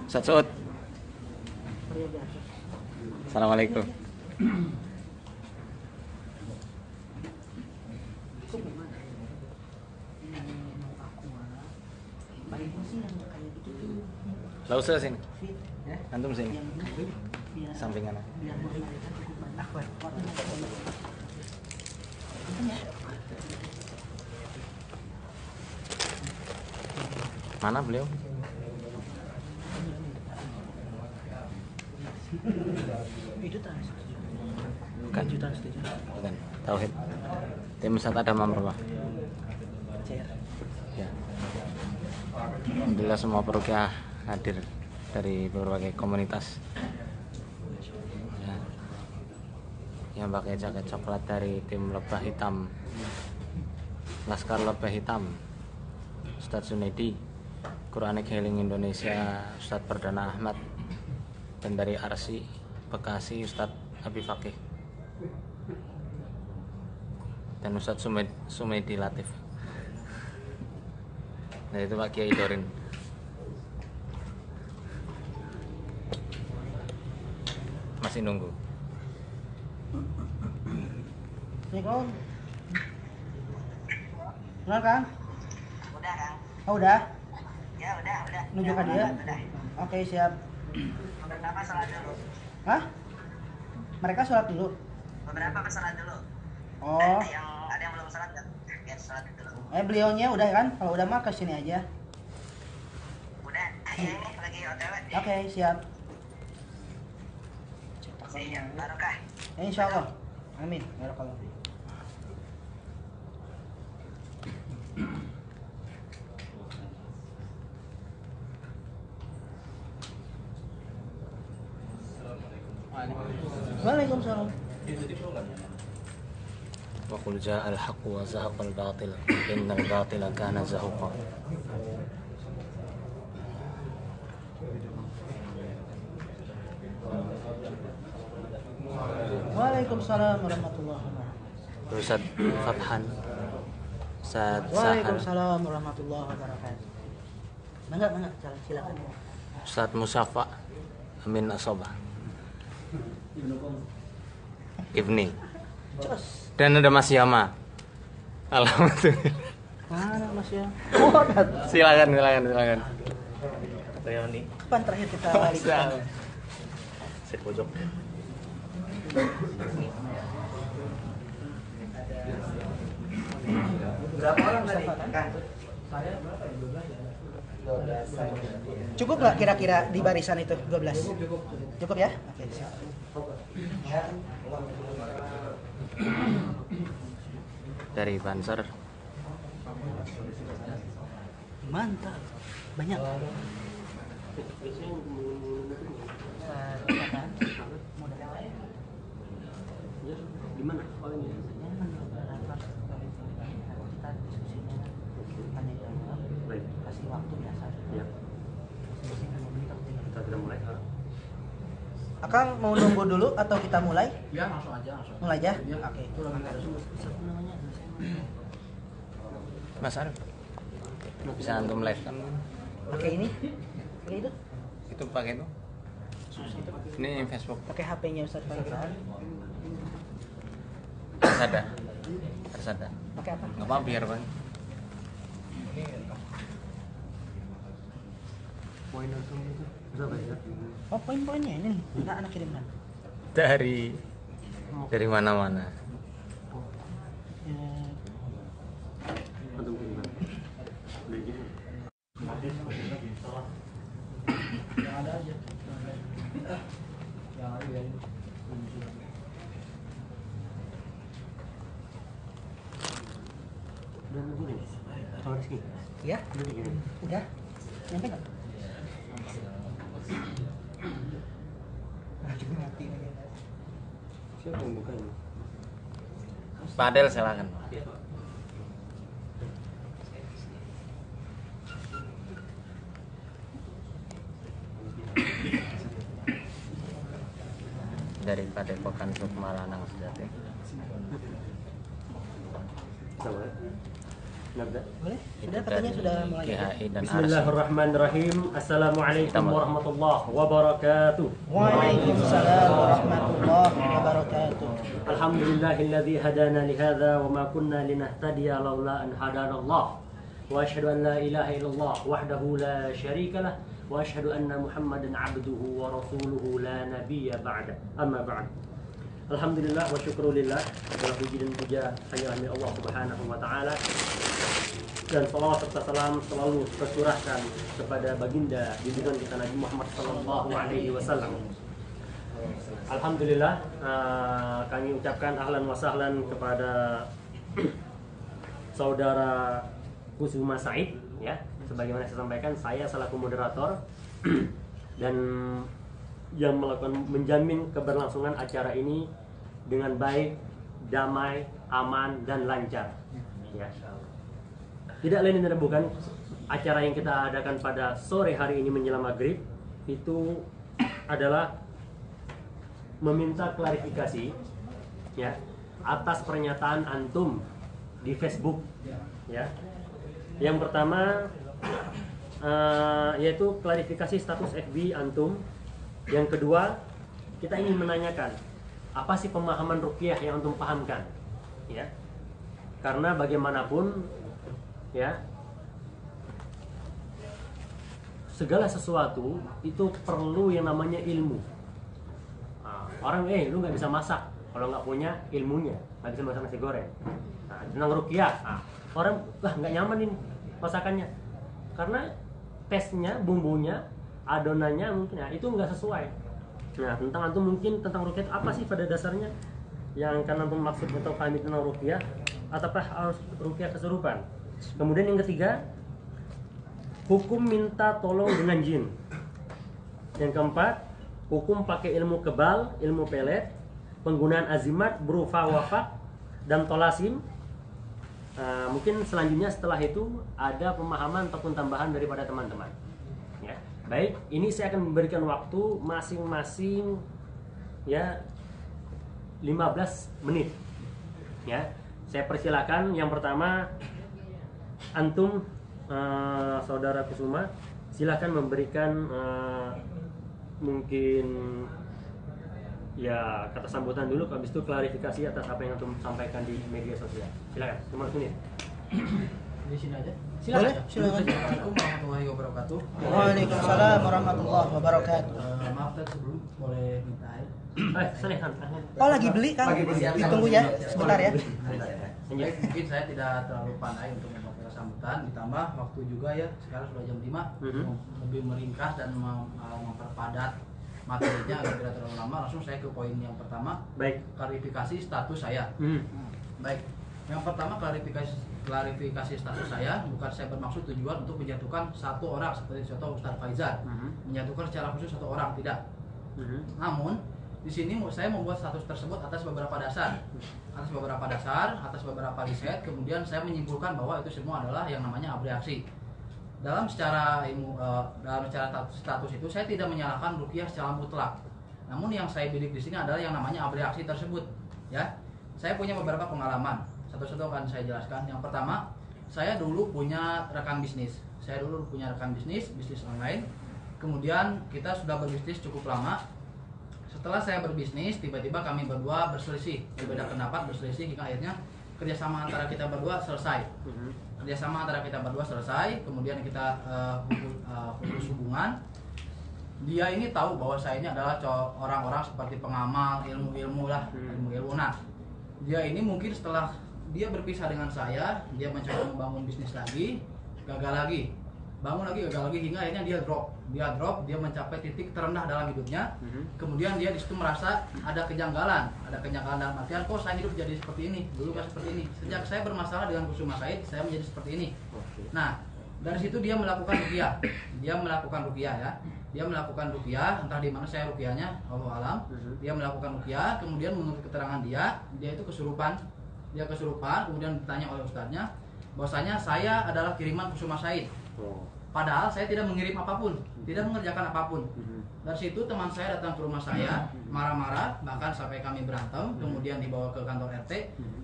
Ustaz Suud. Assalamualaikum. Lah usah sini. Antum sini. Sampingan. Mana beliau? Itu tas. Bukan. Jutaan setuju. Bukan. Tauhid. Tim Ustaz Adam Amrullah. Cair. Ya. Alhamdulillah semua perukiah hadir dari berbagai komunitas. Ya. Yang pakai jaket coklat dari tim Lebah Hitam, Laskar Lebah Hitam, Ustadz Sunedi, Quranic Healing Indonesia, Ustadz Perdana Ahmad, dan dari Arsi Bekasi Ustadz Abi Fakih, dan Ustadz Sumedi Latif. Nah itu Pak Kiai Dorin. Masih nunggu. Assalamualaikum. Kenal Kang? Udah Kang. Oh udah? Ya udah. Nunjuk ke dia? Udah. Oke siap. Beberapa sholat dulu. Hah? Mereka sholat dulu? Beberapa sholat dulu. Oh. Yang ada yang belum sholat nggak? Ya sholat dulu. Beliaunya udah kan? Kalau udah mah kesini aja. Udah. Ya ini lagi OTW. Oke siap. Siap. Barokah. Insya Allah. Amin. Barakallah. Waalaikumsalam. Wa qul ja'al haqqu wa zahaqal batil innal batila kana zahuqa. Waalaikumsalam warahmatullahi wabarakatuh. Ustaz Fathan, Ustaz Sahal, Waalaikumsalam warahmatullahi wabarakatuh. Mangga, silakan. Ustaz Musafa Amin Asobah, Ibni, Terus. dan ada Mas Yama. Alhamdulillah. Mana Mas ya? Silakan. Reoni. Kapan terakhir kita balik? Sit pojok. Berapa orang tadi? Cukup nggak kira-kira di barisan itu 12? Cukup ya? Oke. Siap. Dari Banser. Mantap. Banyak. Gimana? Oh ini. Baik. Kasih waktu biasa. Ya. Kita sudah mulai. Akang mau nunggu dulu atau kita mulai? Ya langsung aja. Mulai aja? Ya. Oke. Siapa namanya? Mas Arif. Bisa antum live kan? Pakai ini? Pakai itu? Itu pakai itu. Ini Facebook. Pakai HP-nya Ustaz Faisal. Harus ada. Pakai apa? Nggak apa biar bang. Poin langsung itu. Bisa baca. Oh, poin-poinnya ini. Enggak anak kirimkan. Dari mana-mana. Ya. Antum kirimkan. Baiknya. Yang ada aja. Yang ada ya. Udah nunggu nih. Kalau Rizky. Ya? Udah dikirim. Udah? Nyampe nggak? Juga mati lagi. Siapa yang buka ini? Padel silakan. Dari Padepokan Sukma Lanang Sejati. Sama. Nabda. Boleh? Itu Sudah katanya dari sudah mulai. GHI dan ARSI. Bismillahirrahmanirrahim. Assalamualaikum warahmatullahi wabarakatuh. Waalaikumsalam warahmatullahi wabarakatuh. Alhamdulillahilladzi hadana li hadza wa ma kunna linahtadiya laula an hadana Allah. Wa asyhadu an la ilaha illallah wahdahu la syarika lah wa asyhadu anna Muhammadan abduhu wa rasuluhu la nabiyya ba'da. Amma ba'd. Alhamdulillah wa syukrulillah. Segala puji dan puja hanya milik Allah Subhanahu wa taala. Dan salawat serta salam selalu tercurahkan kepada baginda junjungan kita Nabi Muhammad sallallahu alaihi wasallam. Alhamdulillah, kami ucapkan ahlan wa sahlan kepada saudara Kusuma Said, ya. Sebagaimana saya sampaikan, saya selaku moderator dan yang melakukan menjamin keberlangsungan acara ini dengan baik, damai, aman dan lancar. Ya. Tidak lain dan bukan acara yang kita adakan pada sore hari ini menjelang maghrib itu adalah meminta klarifikasi, ya, atas pernyataan antum di Facebook, ya. Yang pertama yaitu klarifikasi status FB antum. Yang kedua, kita ingin menanyakan apa sih pemahaman ruqyah yang antum pahamkan, ya. Karena bagaimanapun, ya, segala sesuatu itu perlu yang namanya ilmu. Orang lu nggak bisa masak kalau nggak punya ilmunya, nggak bisa masak nasi goreng. Tentang ruqyah, orang nggak nyaman ini masakannya karena tesnya, bumbunya, adonannya mungkin ya itu nggak sesuai. Nah, tentang antum mungkin tentang ruqyah apa sih pada dasarnya yang kan antum maksud atau pahami tentang ruqyah, ataukah harus ruqyah kesurupan? Kemudian yang ketiga, hukum minta tolong dengan jin. Yang keempat, hukum pakai ilmu kebal, ilmu pelet, penggunaan azimat berupa wafak dan tolasim. Mungkin selanjutnya setelah itu ada pemahaman ataupun tambahan daripada teman-teman. Ya, baik, ini saya akan memberikan waktu masing-masing, ya, 15 menit. Ya, saya persilakan. Yang pertama, antum, saudara Kusuma, silakan memberikan mungkin ya kata sambutan dulu, habis itu klarifikasi atas apa yang antum sampaikan di media sosial. Silakan, 15 menit. Di sini aja. Boleh? Silakan. Assalamualaikum warahmatullahi wabarakatuh. Waalaikumsalam warahmatullahi wabarakatuh. Maaf Ted, sebelum boleh minta air. Silakan. Oh, lagi beli, Kang? Lagi beli. Ditunggu ya, sebentar ya. Baik, mungkin saya tidak terlalu pandai untuk membaca sambutan, ditambah waktu juga ya, sekarang sudah jam 5, lebih meringkas dan memperpadat materinya agar tidak terlalu lama. Langsung saya ke poin yang pertama. Baik. Klarifikasi status saya. Baik. Yang pertama, klarifikasi status saya, bukan saya bermaksud tujuan untuk menjatuhkan satu orang seperti contoh Ustaz Faizal, menjatuhkan secara khusus satu orang, tidak. Namun di sini saya membuat status tersebut atas beberapa dasar, atas beberapa riset, kemudian saya menyimpulkan bahwa itu semua adalah yang namanya abreaksi. Dalam secara status itu saya tidak menyalahkan ruqyah secara mutlak. Namun yang saya bidik di sini adalah yang namanya abreaksi tersebut, ya. Saya punya beberapa pengalaman. Satu-satu akan saya jelaskan. Yang pertama, saya dulu punya rekan bisnis. Bisnis online. Kemudian kita sudah berbisnis cukup lama. Setelah saya berbisnis, tiba-tiba kami berdua berselisih, berbeda pendapat, berselisih hingga akhirnya kerjasama antara kita berdua selesai. Kemudian kita putus hubungan. Dia ini tahu bahwa saya ini adalah orang-orang seperti pengamal, ilmu-ilmu. Nah, dia ini mungkin setelah dia berpisah dengan saya, dia mencoba membangun bisnis lagi, gagal lagi. Bangun lagi, gagal lagi, hingga akhirnya dia drop, dia mencapai titik terendah dalam hidupnya. Kemudian dia disitu merasa ada kejanggalan dalam artian, kok saya hidup jadi seperti ini, dulu kan seperti ini. Sejak saya bermasalah dengan Kusuma Said, saya menjadi seperti ini. Nah, dari situ dia melakukan ruqyah. Dia melakukan ruqyah, entah di mana saya ruqyahnya, Allahu alam. Dia melakukan ruqyah, kemudian menurut keterangan dia itu kesurupan. Dia kesurupan, kemudian ditanya oleh ustadznya bahwasanya saya adalah kiriman Kusuma Said. Padahal saya tidak mengirim apapun, tidak mengerjakan apapun. Dari situ teman saya datang ke rumah saya, marah-marah, bahkan sampai kami berantem, kemudian dibawa ke kantor RT.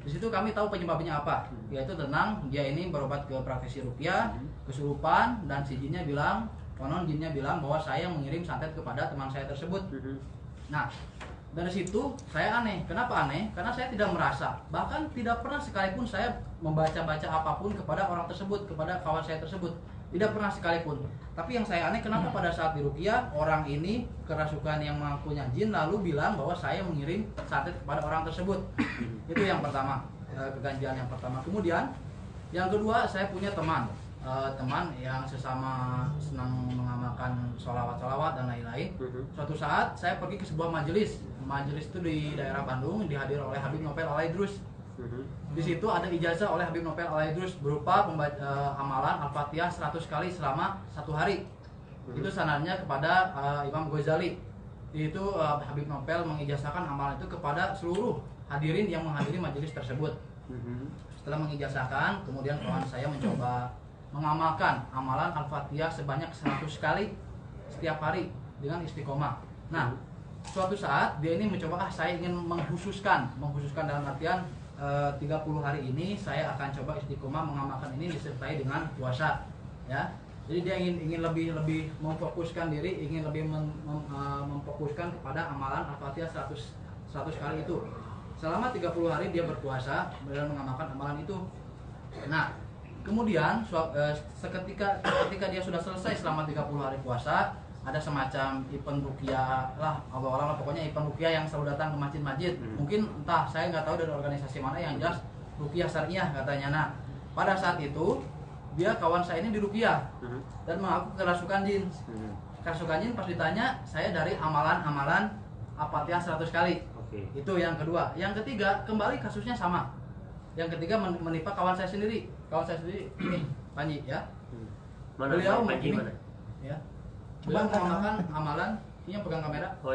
Di situ kami tahu penyebabnya apa, yaitu tentang dia ini berobat ke praktisi ruqyah, kesurupan, dan si jinnya bilang, konon jinnya bilang bahwa saya mengirim santet kepada teman saya tersebut. Nah, dari situ saya aneh. Kenapa aneh? Karena saya tidak merasa, bahkan tidak pernah sekalipun saya membaca-baca apapun kepada orang tersebut, kepada kawan saya tersebut. Tidak pernah sekalipun. Tapi yang saya aneh, kenapa pada saat di ruqyah orang ini kerasukan yang mengakunya jin lalu bilang bahwa saya mengirim santet kepada orang tersebut. Itu yang pertama, keganjilan yang pertama. Kemudian yang kedua, saya punya teman yang sesama senang mengamalkan sholawat dan lain-lain. Suatu saat saya pergi ke sebuah majelis itu di daerah Bandung, dihadiri oleh Habib Novel Al-Aidrus. Di situ ada ijazah oleh Habib Novel Al-Aidrus berupa amalan Al-Fatihah 100 kali selama 1 hari. Itu sanadnya kepada Imam Ghazali. Itu Habib Novel mengijazahkan amalan itu kepada seluruh hadirin yang menghadiri majelis tersebut. Setelah mengijazahkan, kemudian kawan saya mencoba mengamalkan amalan Al-Fatihah sebanyak 100 kali setiap hari dengan istiqomah. Nah, suatu saat dia ini mencoba, saya ingin mengkhususkan dalam artian 30 hari ini saya akan coba istiqomah mengamalkan ini disertai dengan puasa, ya. Jadi dia ingin lebih memfokuskan diri, ingin lebih memfokuskan kepada amalan Al-Fatihah 100 kali itu. Selama 30 hari dia berpuasa dan mengamalkan amalan itu. Nah, kemudian ketika dia sudah selesai selama 30 hari puasa, ada semacam event ruqyah lah, Allah pokoknya event ruqyah yang selalu datang ke masjid-masjid. Mungkin entah, saya nggak tahu dari organisasi mana, yang jelas ruqyah syariah katanya. Nah, pada saat itu dia kawan saya ini di ruqyah dan mengaku kerasukan jin. Kerasukan jin pas ditanya, saya dari amalan Al-Fatihah 100 kali. Itu yang kedua. Yang ketiga, kembali kasusnya sama. Yang ketiga menimpa kawan saya sendiri. Kawan saya sendiri ini Panji, ya. Beliau Panji mana? Ya. Beliau mengamalkan amalan, ini yang pegang kamera. Oh,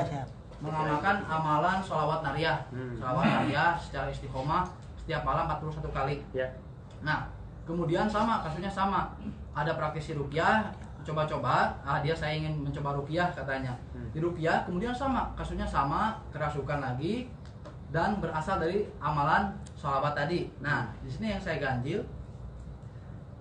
siap. Mengamalkan amalan sholawat nariyah. Sholawat nariyah secara istiqomah setiap malam 41 kali. Ya. Nah, kemudian kasusnya sama. Ada praktisi ruqyah, coba-coba, saya ingin mencoba ruqyah katanya. Di ruqyah kemudian sama, kasusnya sama, kerasukan lagi dan berasal dari amalan sholawat tadi. Nah, di sini yang saya ganjil,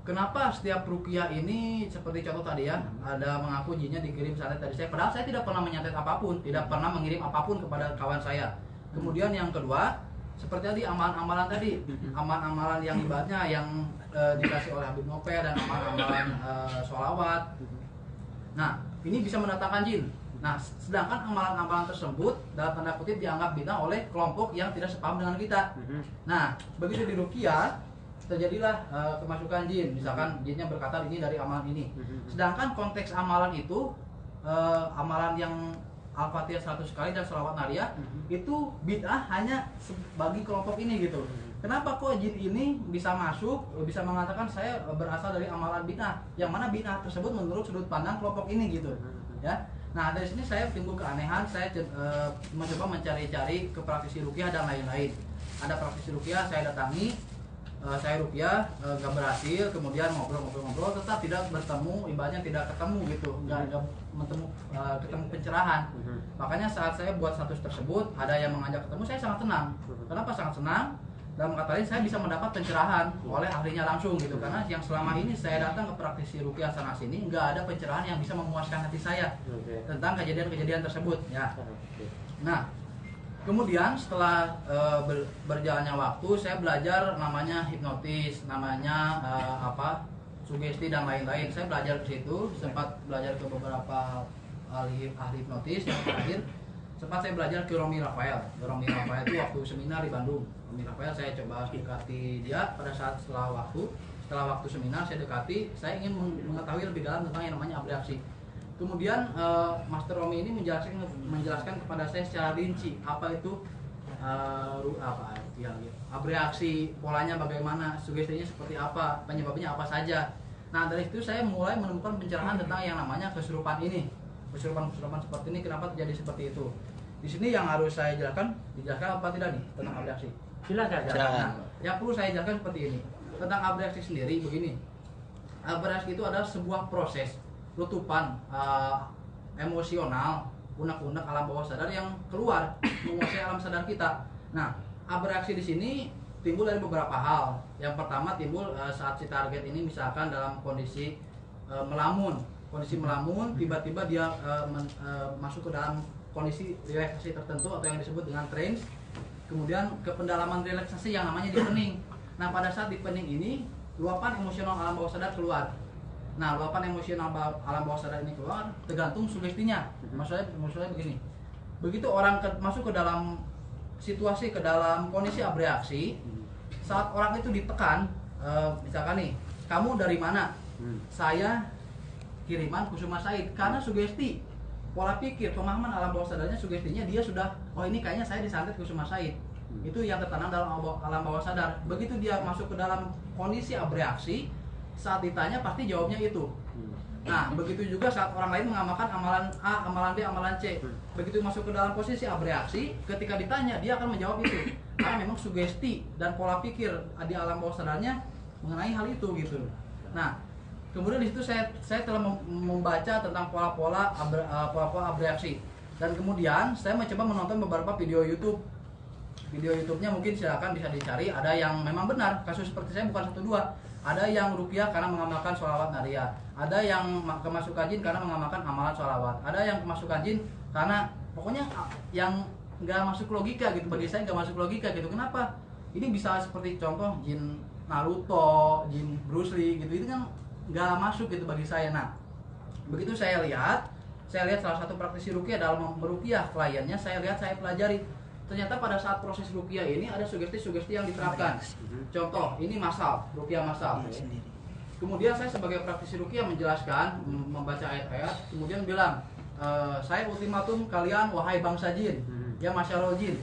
kenapa setiap ruqyah ini seperti contoh tadi ya, ada mengaku jinnya dikirim santet dari saya, padahal saya tidak pernah menyantet apapun, tidak pernah mengirim apapun kepada kawan saya. Kemudian yang kedua, seperti tadi amalan-amalan tadi, amalan-amalan yang ibadahnya yang dikasih oleh Habib Novel dan amalan-amalan sholawat. Nah, ini bisa mendatangkan jin. Nah, sedangkan amalan-amalan tersebut dalam tanda kutip dianggap bid'ah oleh kelompok yang tidak sepaham dengan kita. Nah, begitu di ruqyah terjadilah kemasukan jin. Misalkan jinnya berkata ini dari amalan ini. Sedangkan konteks amalan itu amalan yang Al-Fatihah 100 kali dan sholawat nariyah itu bid'ah hanya bagi kelompok ini gitu. Kenapa kok jin ini bisa masuk, bisa mengatakan saya berasal dari amalan bid'ah, yang mana bid'ah tersebut menurut sudut pandang kelompok ini gitu, ya. Nah, dari sini saya timbul keanehan, saya mencoba mencari-cari ke praktisi ruqyah dan lain-lain. Ada praktisi ruqyah saya datangi, saya ruqyah gak berhasil, kemudian ngobrol-ngobrol tetap tidak bertemu, ibaratnya tidak ketemu gitu, nggak ketemu pencerahan. Makanya saat saya buat status tersebut, ada yang mengajak ketemu, saya sangat senang. Kenapa sangat senang? Dalam kata lain, saya bisa mendapat pencerahan oleh ahlinya langsung gitu, karena yang selama ini saya datang ke praktisi ruqyah sana sini nggak ada pencerahan yang bisa memuaskan hati saya tentang kejadian-kejadian tersebut, ya. Nah, kemudian setelah berjalannya waktu, saya belajar namanya hipnotis, namanya sugesti dan lain-lain. Saya belajar ke situ, sempat belajar ke beberapa ahli hipnotis. Yang terakhir sempat saya belajar ke Romi Rafael. Romi Rafael itu waktu seminar di Bandung. Romi Rafael saya coba dekati dia pada saat setelah waktu seminar saya dekati, saya ingin mengetahui lebih dalam tentang yang namanya abreaksi. Kemudian Master Romi ini menjelaskan kepada saya secara rinci apa itu abreaksi, polanya bagaimana, sugestinya seperti apa, penyebabnya apa saja. Nah, dari itu saya mulai menemukan pencerahan tentang yang namanya kesurupan ini. Kesurupan seperti ini kenapa terjadi seperti itu. Di sini yang harus saya dijelaskan apa tidak nih tentang abreaksi? Silakan. Nah, yang perlu saya jelaskan seperti ini. Tentang abreaksi sendiri begini. Abereaksi itu adalah sebuah proses letupan emosional, unek-unek alam bawah sadar yang keluar menguasai alam sadar kita. Nah, abereaksi di sini timbul dari beberapa hal. Yang pertama timbul saat si target ini misalkan dalam kondisi melamun. Kondisi melamun, tiba-tiba dia masuk ke dalam kondisi relaksasi tertentu atau yang disebut dengan trance. Kemudian ke pendalaman relaksasi yang namanya deepening. Nah, pada saat deepening ini luapan emosional alam bawah sadar keluar. Nah, luapan emosional alam bawah sadar ini keluar tergantung sugestinya. Maksudnya begini. Begitu orang masuk ke dalam situasi, ke dalam kondisi abreaksi, saat orang itu ditekan, misalkan nih, kamu dari mana? Saya Kiriman Kusuma Said. Karena sugesti, pola pikir, pemahaman alam bawah sadarnya, sugestinya dia sudah, oh ini kayaknya saya disantet Kusuma Said. Itu yang tertanam dalam alam bawah sadar. Begitu dia masuk ke dalam kondisi abreaksi, saat ditanya pasti jawabnya itu. Nah, begitu juga saat orang lain mengamalkan amalan A, amalan B, amalan C. Begitu masuk ke dalam posisi abreaksi, ketika ditanya dia akan menjawab itu. Karena memang sugesti dan pola pikir di alam bawah sadarnya mengenai hal itu gitu. Nah, kemudian di situ saya telah membaca tentang pola-pola abreaksi. Dan kemudian saya mencoba menonton beberapa video YouTube. Video YouTube-nya mungkin silakan bisa dicari. Ada yang memang benar, kasus seperti saya bukan 1-2. Ada yang ruqyah karena mengamalkan sholawat nariyah. Ada yang kemasukan jin karena mengamalkan amalan sholawat. Ada yang kemasukan jin karena pokoknya yang nggak masuk logika gitu. Bagi saya nggak masuk logika gitu. Kenapa? Ini bisa seperti contoh jin Naruto, jin Bruce Lee gitu. Itu kan nggak masuk gitu bagi saya. Nah, begitu saya lihat salah satu praktisi ruqyah dalam meruqyah kliennya, saya pelajari. Ternyata pada saat proses ruqyah ini ada sugesti-sugesti yang diterapkan. Contoh, ini masal, ruqyah masal. Kemudian saya sebagai praktisi ruqyah menjelaskan, membaca ayat-ayat, kemudian bilang, saya ultimatum kalian wahai bangsa jin, ya masyarul jin.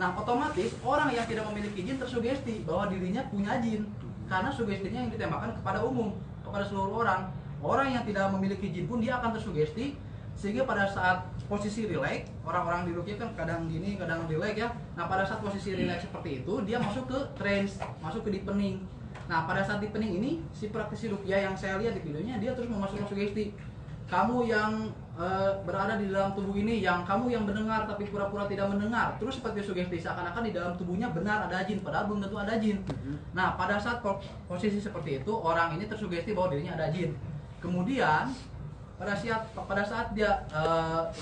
Nah, otomatis orang yang tidak memiliki jin tersugesti bahwa dirinya punya jin. Karena sugestinya yang ditembakkan kepada umum, kepada seluruh orang. Orang yang tidak memiliki jin pun dia akan tersugesti, sehingga pada saat posisi relax, orang-orang di ruqyah kan kadang gini, kadang relax ya. Nah, pada saat posisi relax seperti itu, dia masuk ke trance, masuk ke deepening. Nah, pada saat deepening ini, si praktisi ruqyah yang saya lihat di videonya, dia terus memasukkan sugesti. Kamu yang berada di dalam tubuh ini, kamu yang mendengar tapi pura-pura tidak mendengar, terus seperti sugesti seakan-akan di dalam tubuhnya benar ada jin, padahal belum tentu ada jin. Nah, pada saat posisi seperti itu, orang ini tersugesti bahwa dirinya ada jin. Kemudian pada saat dia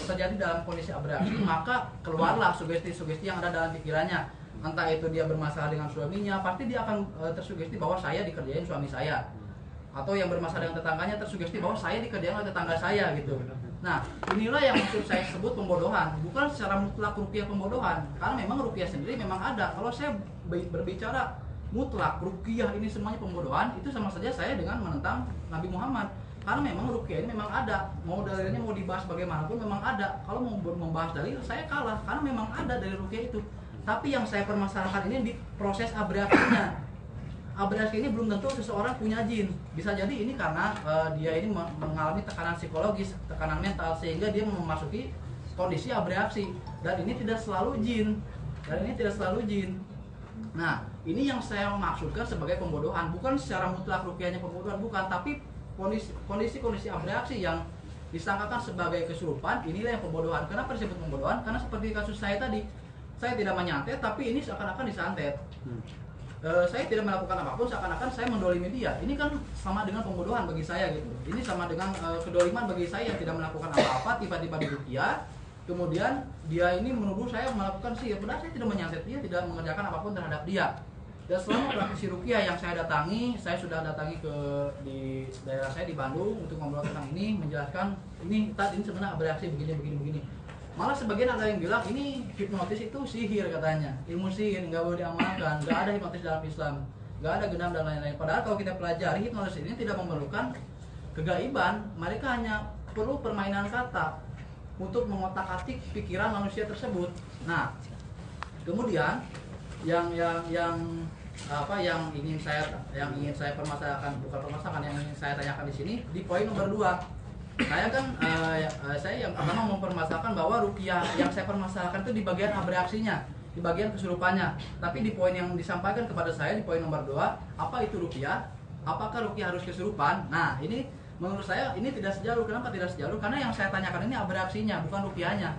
terjadi dalam kondisi abreaksi, maka keluarlah sugesti-sugesti yang ada dalam pikirannya. Entah itu dia bermasalah dengan suaminya, pasti dia akan tersugesti bahwa saya dikerjain suami saya. Atau yang bermasalah dengan tetangganya tersugesti bahwa saya dikerjain oleh tetangga saya gitu. Nah, inilah yang maksud saya sebut pembodohan. Bukan secara mutlak ruqyah pembodohan, karena memang ruqyah sendiri memang ada. Kalau saya berbicara mutlak ruqyah ini semuanya pembodohan, itu sama saja saya dengan menentang Nabi Muhammad. Karena memang ruqyah ini memang ada, mau dalilnya mau dibahas bagaimanapun memang ada. Kalau mau membahas dalil saya kalah, karena memang ada dalil ruqyah itu. Tapi yang saya permasalahkan ini di proses abreaksinya. Abreaksi ini belum tentu seseorang punya jin. Bisa jadi ini karena dia ini mengalami tekanan psikologis, tekanan mental, sehingga dia memasuki kondisi abreaksi. Dan ini tidak selalu jin. Nah, ini yang saya maksudkan sebagai pembodohan. Bukan secara mutlak ruqyahnya pembodohan, bukan. Tapi kondisi-kondisi abreaksi yang disangkakan sebagai kesurupan, inilah yang pembodohan. Kenapa disebut pembodohan? Karena seperti kasus saya tadi, saya tidak menyantet, tapi ini seakan-akan disantet. Saya tidak melakukan apapun, seakan-akan saya mendolimi dia. Ini kan sama dengan pembodohan bagi saya gitu. Ini sama dengan kedoliman bagi saya yang tidak melakukan apa-apa, tiba-tiba di ruqyah, kemudian dia ini menuduh saya melakukan sihir. Padahal saya tidak menyantet dia, tidak mengerjakan apapun terhadap dia. Dan selama praktisi ruqyah yang saya datangi, saya sudah datangi di daerah saya di Bandung untuk ngobrol tentang ini, menjelaskan ini sebenarnya abreaksi begini. Malah sebagian ada yang bilang ini hipnotis itu sihir katanya, ilmu sihir nggak boleh diamalkan, nggak ada hipnotis dalam Islam, nggak ada genam dan lain-lain. Padahal kalau kita pelajari hipnotis ini tidak memerlukan kegaiban, mereka hanya perlu permainan kata untuk mengotak-atik pikiran manusia tersebut. Nah, kemudian yang ingin saya permasalahkan, bukan permasalahan, yang ingin saya tanyakan di sini di poin nomor 2. Saya kan saya yang pertama mempermasalahkan bahwa ruqyah yang saya permasalahkan itu di bagian abreaksinya, di bagian kesurupannya. Tapi di poin yang disampaikan kepada saya di poin nomor 2, apa itu ruqyah? apakah ruqyah harus kesurupan? Nah, ini menurut saya ini tidak sejalur. Kenapa tidak sejalur? Karena yang saya tanyakan ini beraksinya, bukan ruqyahnya.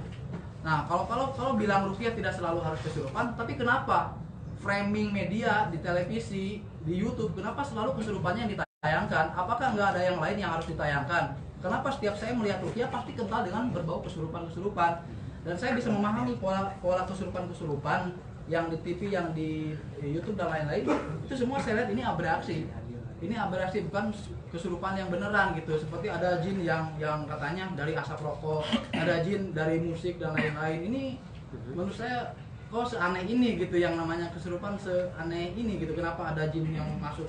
Nah, kalau bilang ruqyah tidak selalu harus kesurupan, tapi kenapa framing media di televisi, di YouTube, kenapa selalu kesurupannya yang ditayangkan? Apakah nggak ada yang lain yang harus ditayangkan? Kenapa setiap saya melihat ruqyah pasti kental dengan berbau kesurupan-kesurupan? Dan saya bisa memahami pola kesurupan-kesurupan yang di TV, yang di YouTube dan lain-lain, itu semua saya lihat ini aberraksi. Ini aberraksi, bukan kesurupan yang beneran gitu. Seperti ada jin yang katanya dari asap rokok, ada jin dari musik dan lain-lain. Ini menurut saya kok seaneh ini gitu, yang namanya kesurupan seaneh ini gitu. Kenapa ada jin yang masuk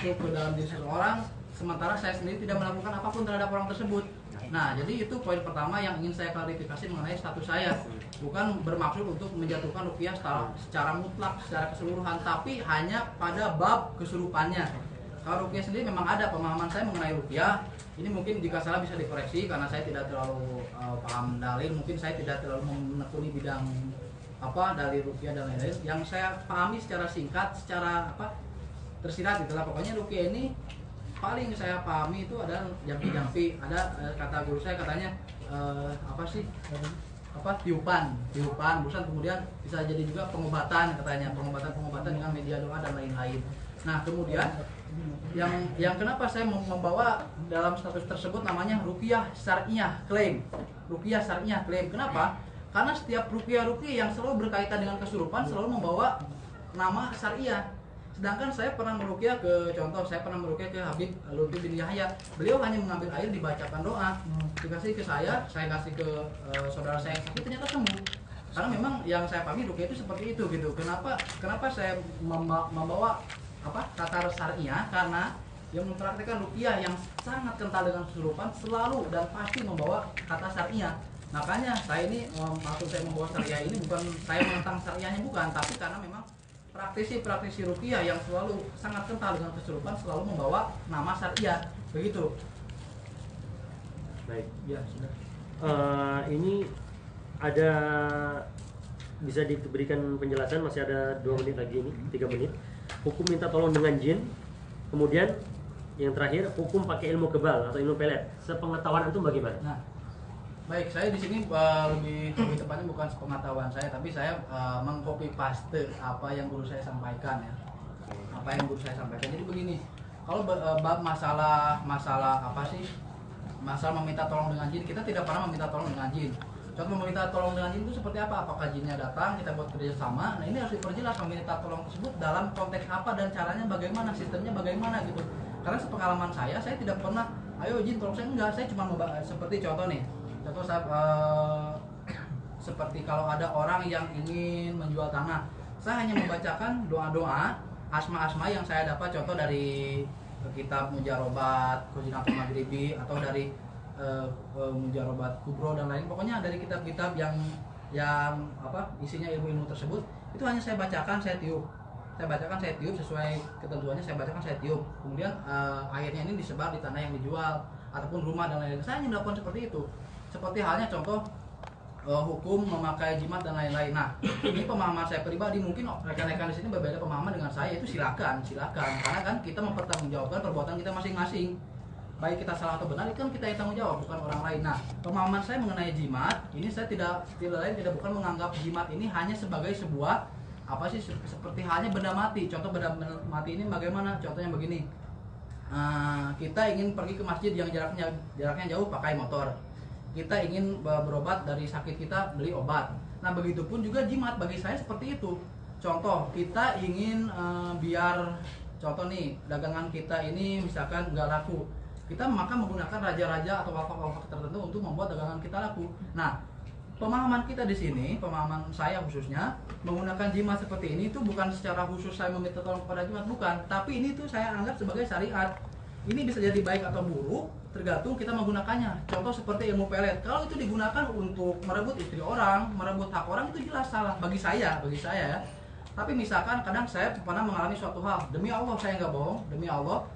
ke dalam diri seseorang, sementara saya sendiri tidak melakukan apapun terhadap orang tersebut. Nah, jadi itu poin pertama yang ingin saya klarifikasi mengenai status saya. Bukan bermaksud untuk menjatuhkan ruqyah secara mutlak, secara keseluruhan, tapi hanya pada bab kesurupannya. Kalau ruqyah sendiri memang ada pemahaman saya mengenai ruqyah. Ini mungkin jika salah bisa dikoreksi karena saya tidak terlalu paham dalil, mungkin saya tidak terlalu menekuni bidang dalil ruqyah dan lain-lain. Yang saya pahami secara singkat, secara tersirat gitulah. Pokoknya ruqyah ini paling saya pahami itu ada jampi-jampi, ada kata guru saya katanya tiupan, busan, kemudian bisa jadi juga pengobatan katanya, pengobatan dengan media doa dan lain-lain. Nah, kemudian yang kenapa saya membawa dalam status tersebut namanya ruqyah syar'iyah klaim. Ruqyah syar'iyah klaim. Kenapa? Karena setiap ruqyah yang selalu berkaitan dengan kesurupan selalu membawa nama syar'iyah. Sedangkan saya pernah meruqyah saya pernah meruqyah ke Habib Lutfi bin Yahya. Beliau hanya mengambil air, dibacakan doa, dikasih ke saya kasih ke saudara saya yang sakit, ternyata sembuh. Karena memang yang saya pahami ruqyah itu seperti itu gitu. Kenapa saya membawa kata syariah? Karena yang mempraktikkan ruqyah yang sangat kental dengan kesurupan selalu dan pasti membawa kata syariah. Makanya saya ini maksud saya membawa syariah ini bukan saya menentang syariahnya, bukan, tapi karena memang praktisi ruqyah yang selalu sangat kental dengan kesurupan selalu membawa nama syariah, begitu. Baik. Ya, sudah. Ini ada bisa diberikan penjelasan, masih ada 2 menit lagi, ini 3 menit. Hukum minta tolong dengan jin, kemudian yang terakhir hukum pakai ilmu kebal atau ilmu pelet. Sepengetahuan antum bagaimana? Nah, baik, saya di sini lebih tepatnya bukan sepengetahuan saya, tapi saya mengcopy paste apa yang guru saya sampaikan ya. Apa yang guru saya sampaikan. Jadi begini, kalau bab masalah masalah meminta tolong dengan jin, kita tidak pernah meminta tolong dengan jin. Contoh meminta tolong dengan jin itu seperti apa? Apakah jinnya datang, kita buat kerjasama? Nah, ini harus diperjelas meminta tolong tersebut dalam konteks apa dan caranya bagaimana, sistemnya bagaimana gitu. Karena sepengalaman saya tidak pernah, ayo jin tolong saya, enggak, saya cuma seperti contoh nih. Contoh saya seperti kalau ada orang yang ingin menjual tanah, saya hanya membacakan doa-doa asma-asma yang saya dapat, contoh dari kitab Mujarobat Khuzinatul Maghribi atau dari Mujarobat Kubro dan lain, pokoknya dari kitab-kitab yang isinya ilmu-ilmu tersebut, itu hanya saya bacakan, saya tiup sesuai ketentuannya, saya bacakan, saya tiup, kemudian akhirnya ini disebar di tanah yang dijual ataupun rumah dan lain-lain. Saya hanya melakukan seperti itu. Seperti halnya contoh hukum memakai jimat dan lain-lain. Nah, ini pemahaman saya pribadi, mungkin rekan-rekan di sini berbeda pemahaman dengan saya, itu silakan. Karena kan kita mempertanggungjawabkan perbuatan kita masing-masing. Baik kita salah atau benar, itu kan kita yang tanggung jawab, bukan orang lain. Nah, pemahaman saya mengenai jimat, ini saya tidak bukan menganggap jimat ini hanya sebagai sebuah seperti halnya benda mati. Contoh benda mati ini bagaimana? Contohnya begini. Kita ingin pergi ke masjid yang jaraknya jauh pakai motor. Kita ingin berobat dari sakit kita, beli obat. Nah, begitupun juga jimat bagi saya seperti itu. Contoh, kita ingin contoh nih, dagangan kita ini misalkan nggak laku, kita maka menggunakan raja-raja atau wafak-wafak tertentu untuk membuat dagangan kita laku. Nah, pemahaman kita di sini, pemahaman saya khususnya, menggunakan jimat seperti ini itu bukan secara khusus saya meminta tolong kepada jimat, bukan. Tapi ini tuh saya anggap sebagai syariat. Ini bisa jadi baik atau buruk, tergantung kita menggunakannya. Contoh seperti ilmu pelet, kalau itu digunakan untuk merebut istri orang, merebut hak orang, itu jelas salah bagi saya ya. Tapi misalkan kadang saya pernah mengalami suatu hal, demi Allah saya nggak bohong, demi Allah,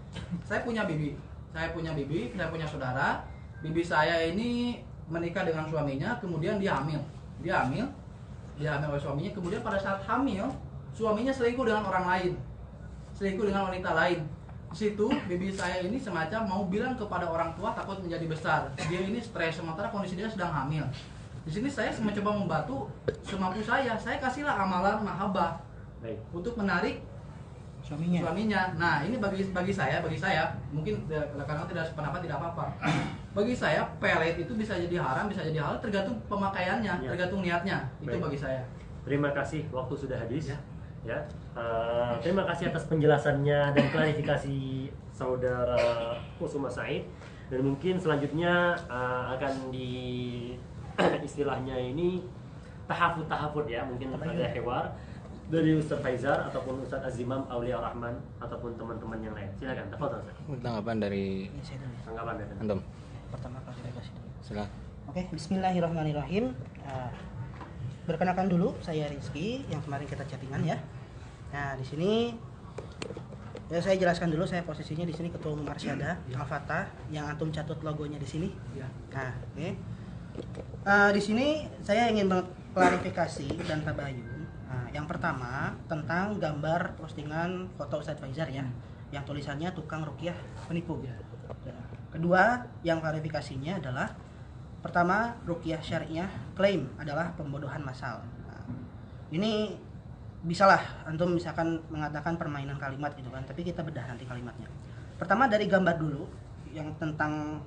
saya punya bibi, saya punya saudara, bibi saya ini menikah dengan suaminya, kemudian dia hamil oleh suaminya, kemudian pada saat hamil, suaminya selingkuh dengan orang lain, selingkuh dengan wanita lain. situ bibi saya ini semacam mau bilang kepada orang tua takut menjadi besar. Dia ini stres sementara kondisi dia sedang hamil. Di sini saya mencoba membantu semampu saya. Saya kasihlah amalan mahabbah Baik. untuk menarik Suaminya. Nah, ini bagi saya mungkin kadang-kadang tidak sependapat tidak apa-apa. Bagi saya pelet itu bisa jadi haram, bisa jadi halal tergantung pemakaiannya, Ya. tergantung niatnya. Itu Baik. bagi saya. Terima kasih, waktu sudah habis. Ya. Ya. Terima kasih atas penjelasannya dan klarifikasi saudara Kusuma Said. Dan mungkin selanjutnya akan di istilahnya ini tahafud ya, mungkin ada hewar dari Ustaz Faizar ataupun Ustaz Azimam Aulia Rahman ataupun teman-teman yang lain. Silakan, tafadhol Ustaz. Tanggapan dari Ini saya dulu ya. Tanggapan dari Anda. antum. Pertama klarifikasi dulu. Silakan. Oke, bismillahirrahmanirrahim. Perkenalkan dulu, saya Rizky yang kemarin kita chattingan ya. Nah, di sini ya saya jelaskan dulu, saya posisinya di sini Ketua Umum Arsyada Al-Fatah yang antum catut logonya di sini. Ya. Nah, oke. Di sini saya ingin mengklarifikasi dan tabayun. Yang pertama tentang gambar postingan foto Ustadz Faizar ya, yang tulisannya tukang ruqyah penipu. Kedua, yang klarifikasinya adalah pertama, ruqyah syariah klaim adalah pembodohan massal. Nah, ini bisalah antum misalkan mengatakan permainan kalimat gitu kan, tapi kita bedah nanti kalimatnya. Pertama dari gambar dulu yang tentang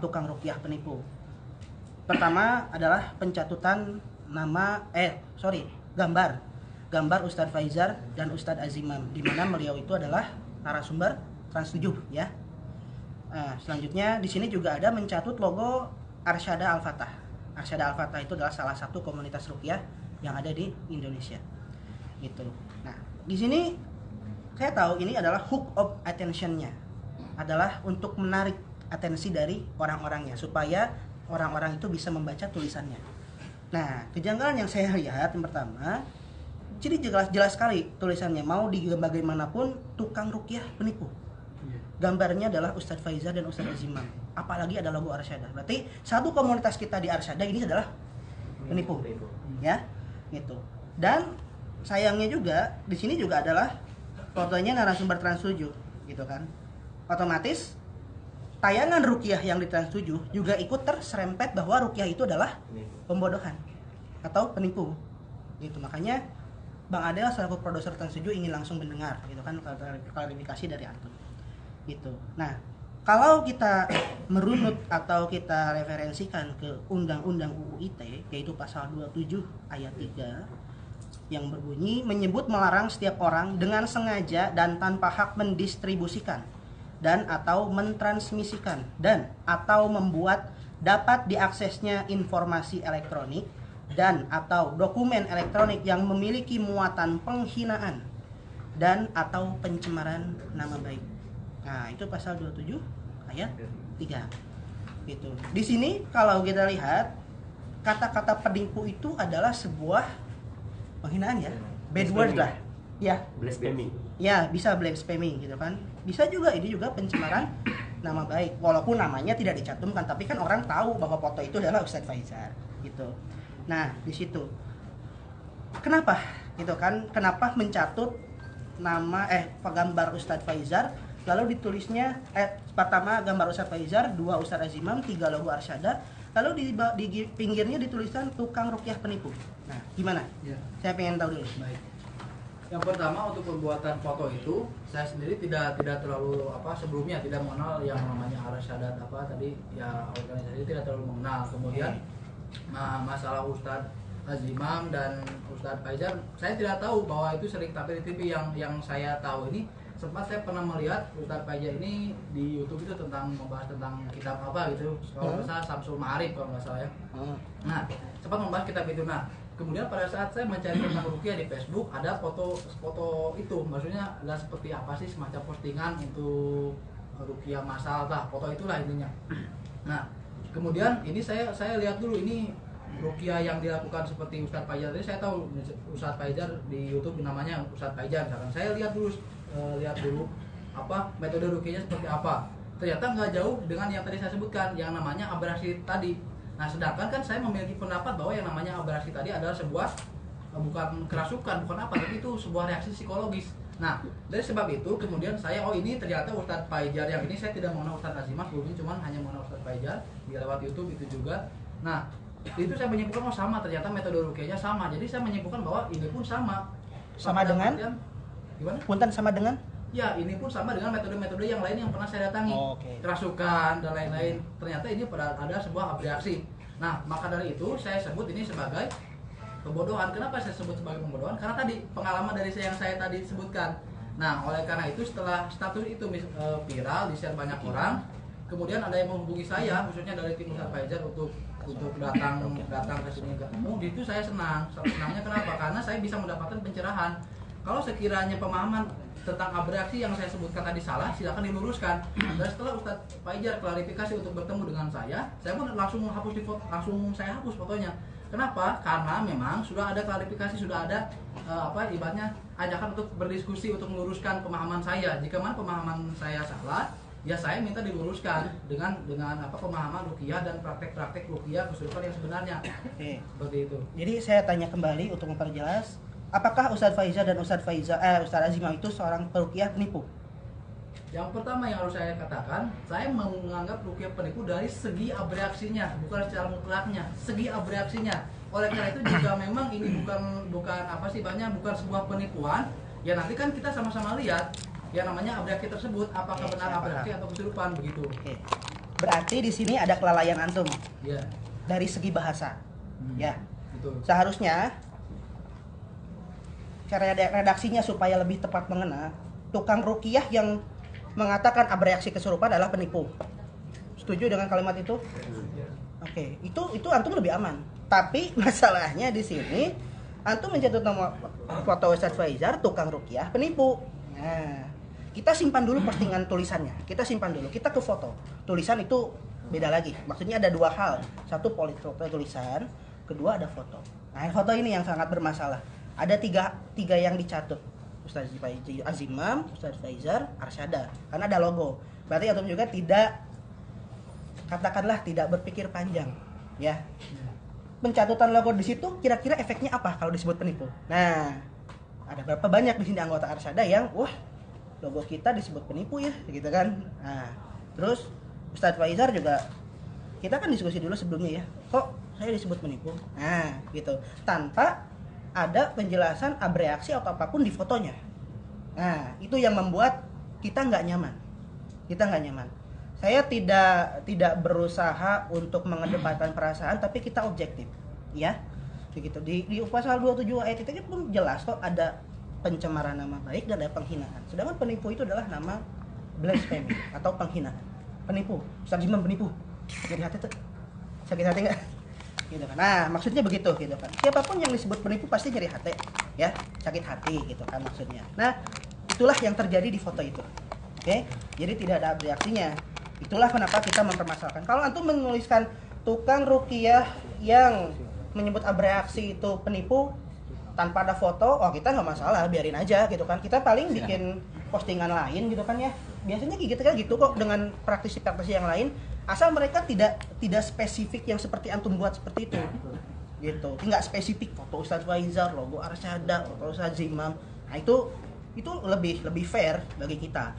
tukang ruqyah penipu. Pertama adalah pencatutan gambar Ustadz Faizar dan Ustadz Azimam, di mana beliau itu adalah narasumber Trans 7 ya. Selanjutnya di sini juga ada mencatut logo Arsyada Al-Fatah. Arsyada Al-Fatah itu adalah salah satu komunitas ruqyah yang ada di Indonesia. Gitu. Nah, di sini saya tahu ini adalah hook of attention-nya adalah untuk menarik atensi dari orang-orangnya supaya orang-orang itu bisa membaca tulisannya. Nah, kejanggalan yang saya lihat yang pertama, jadi jelas sekali tulisannya, mau di bagaimanapun tukang ruqyah penipu. Gambarnya adalah Ustadz Faizar dan Ustadz Azimam, apalagi ada logo Arsyada. Berarti satu komunitas kita di Arsyada ini adalah penipu, ya, gitu. Dan sayangnya juga di sini juga adalah fotonya narasumber Trans 7, gitu kan. Otomatis tayangan ruqyah yang di Trans 7 juga ikut terserempet bahwa ruqyah itu adalah pembodohan atau penipu, gitu. Makanya Bang Adel selaku produser Trans 7 ingin langsung mendengar, gitu kan, klarifikasi dari antum. Gitu. Nah, kalau kita merunut atau kita referensikan ke Undang-Undang UU ITE, yaitu pasal 27 ayat 3 yang berbunyi menyebut melarang setiap orang dengan sengaja dan tanpa hak mendistribusikan dan atau mentransmisikan dan atau membuat dapat diaksesnya informasi elektronik dan atau dokumen elektronik yang memiliki muatan penghinaan dan atau pencemaran nama baik. Nah, itu pasal 27 ayat 3. Gitu. Di sini kalau kita lihat kata-kata penipu itu adalah sebuah penghinaan ya. Bad word lah. Ya. Blasphemy. Ya, bisa blasphemy gitu kan. Bisa juga ini juga pencemaran nama baik. Walaupun namanya tidak dicantumkan, tapi kan orang tahu bahwa foto itu adalah Ustadz Faizar gitu. Nah, di situ. Kenapa? Gitu kan? Kenapa mencatut nama gambar Ustadz Faizar lalu ditulisnya pertama gambar Ustadz Faizar, 2 Ustadz Azimam, 3 logo Arsyada, lalu di pinggirnya dituliskan tukang ruqyah penipu. Nah, gimana? Ya. Saya pengen tahu dulu. Baik. Yang pertama untuk pembuatan foto itu saya sendiri tidak terlalu sebelumnya tidak mengenal yang namanya Arsyadat tadi ya, organisasi tidak terlalu mengenal. Kemudian masalah Ustadz Azimam dan Ustadz Faizar saya tidak tahu bahwa itu sering tampil di TV. Yang saya tahu ini sempat saya pernah melihat Ustadz Faizar ini di YouTube itu membahas tentang kitab apa gitu, kalau nggak salah Samsul Ma'arif kalau nggak salah ya. Nah, sempat membahas kitab itu. Nah, kemudian pada saat saya mencari tentang ruqyah di Facebook, ada foto itu, maksudnya adalah seperti apa sih, semacam postingan untuk ruqyah massal foto itulah intinya. Nah, kemudian ini saya lihat dulu ini ruqyah yang dilakukan seperti Ustadz Faizar. Jadi saya tahu Ustadz Faizar di YouTube namanya Ustadz Faizar misalkan. Saya lihat dulu metode ruqyahnya seperti apa. Ternyata nggak jauh dengan yang tadi saya sebutkan, yang namanya abrasi tadi. Nah, sedangkan kan saya memiliki pendapat bahwa yang namanya abrasi tadi adalah sebuah bukan kerasukan, bukan apa, tapi itu sebuah reaksi psikologis. Nah, dari sebab itu kemudian saya, oh ini ternyata Ustadz Faizar yang ini saya tidak mengenal Ustadz Azimah sebelumnya, cuman hanya mengenal Ustadz Faizar di lewat YouTube itu juga. Nah, itu saya menyimpulkan oh sama, ternyata metode ruqyahnya sama. Jadi saya menyimpulkan bahwa ini pun sama. Sama dengan? Gimana? Punten sama dengan? Ya, ini pun sama dengan metode-metode yang lain yang pernah saya datangi. Kerasukan dan lain-lain. Ternyata ini ada sebuah abreaksi. Nah, maka dari itu saya sebut ini sebagai pembodohan. Kenapa saya sebut sebagai pembodohan? Karena tadi pengalaman dari saya yang saya tadi sebutkan. Nah, oleh karena itu setelah status itu viral, di-share banyak orang, kemudian ada yang menghubungi saya, khususnya dari tim Ustadz Faizar untuk datang ke sini ketemu. Di itu saya senang. Senangnya kenapa? Karena saya bisa mendapatkan pencerahan. Kalau sekiranya pemahaman tentang abreaksi yang saya sebutkan tadi salah, silakan diluruskan. Dan setelah Ustadz Faizar klarifikasi untuk bertemu dengan saya pun langsung menghapus saya hapus fotonya. Kenapa? Karena memang sudah ada klarifikasi, sudah ada ibaratnya ajakan untuk berdiskusi untuk meluruskan pemahaman saya. Jika mana pemahaman saya salah, ya saya minta diluruskan dengan pemahaman ruqyah dan praktek-praktek ruqyah kesurupan yang sebenarnya. Seperti itu. Jadi saya tanya kembali untuk memperjelas, apakah Ustadz Faizar dan Ustadz Azimah itu seorang peruqyah penipu? Yang pertama yang harus saya katakan, saya menganggap ruqyah penipu dari segi abreaksinya, bukan secara mutlaknya, segi abreaksinya. Oleh karena itu jika memang ini bukan bukan sebuah penipuan, ya nanti kan kita sama-sama lihat ya namanya abreaksi tersebut apakah benar abreaksi atau kesurupan begitu. Berarti di sini ada kelalaian antum. Ya. Dari segi bahasa. Ya. Betul. Seharusnya cara redaksinya supaya lebih tepat mengena, tukang ruqyah yang mengatakan abreaksi kesurupan adalah penipu. Setuju dengan kalimat itu? Oke, itu antum lebih aman. Tapi masalahnya di sini antum mencatut nama foto Ustadz Faizar tukang ruqyah penipu. Nah, kita simpan dulu postingan tulisannya. Kita simpan dulu. Kita ke foto. Tulisan itu beda lagi. Maksudnya ada dua hal. Satu tulisan, kedua ada foto. Nah, foto ini yang sangat bermasalah. Ada tiga yang dicatut. Ustadz Azimam, Ustadz Faizar, Arsyada. Karena ada logo. Berarti antum juga tidak berpikir panjang, ya. Pencatutan logo di situ kira-kira efeknya apa kalau disebut penipu? Nah, ada berapa banyak di sini anggota Arsyada yang logo kita disebut penipu ya, gitu kan. Nah, terus Ustadz Faizar juga kita kan diskusi dulu sebelumnya ya. Kok saya disebut penipu? Nah, gitu. Tanpa ada penjelasan abreaksi atau apapun di fotonya. Nah, itu yang membuat kita nggak nyaman. Saya tidak berusaha untuk mengedepankan perasaan, tapi kita objektif, ya. Begitu. Di pasal 27 ayat itu pun jelas kok ada pencemaran nama baik dan ada penghinaan. Sedangkan penipu itu adalah nama blasphemy atau penghinaan. Penipu, Ustaz Imam penipu. Jadi hati tuh sakit hati nggak? Gitu kan. Nah, maksudnya begitu gitu kan. Siapapun yang disebut penipu pasti nyeri hati, ya, sakit hati gitu kan maksudnya. Nah, itulah yang terjadi di foto itu. Oke? Jadi tidak ada abreaksinya. Itulah kenapa kita mempermasalahkan. Kalau antum menuliskan tukang ruqyah yang menyebut abreaksi itu penipu tanpa ada foto, kita nggak masalah, biarin aja gitu kan. Kita paling bikin postingan lain gitu kan ya. Biasanya gitu kok dengan praktisi-praktisi yang lain. Asal mereka tidak spesifik yang seperti antum buat seperti itu, gitu. Nggak spesifik foto Ustadz Faizar, logo Arsyada, foto Ustadz Imam. Nah itu lebih fair bagi kita.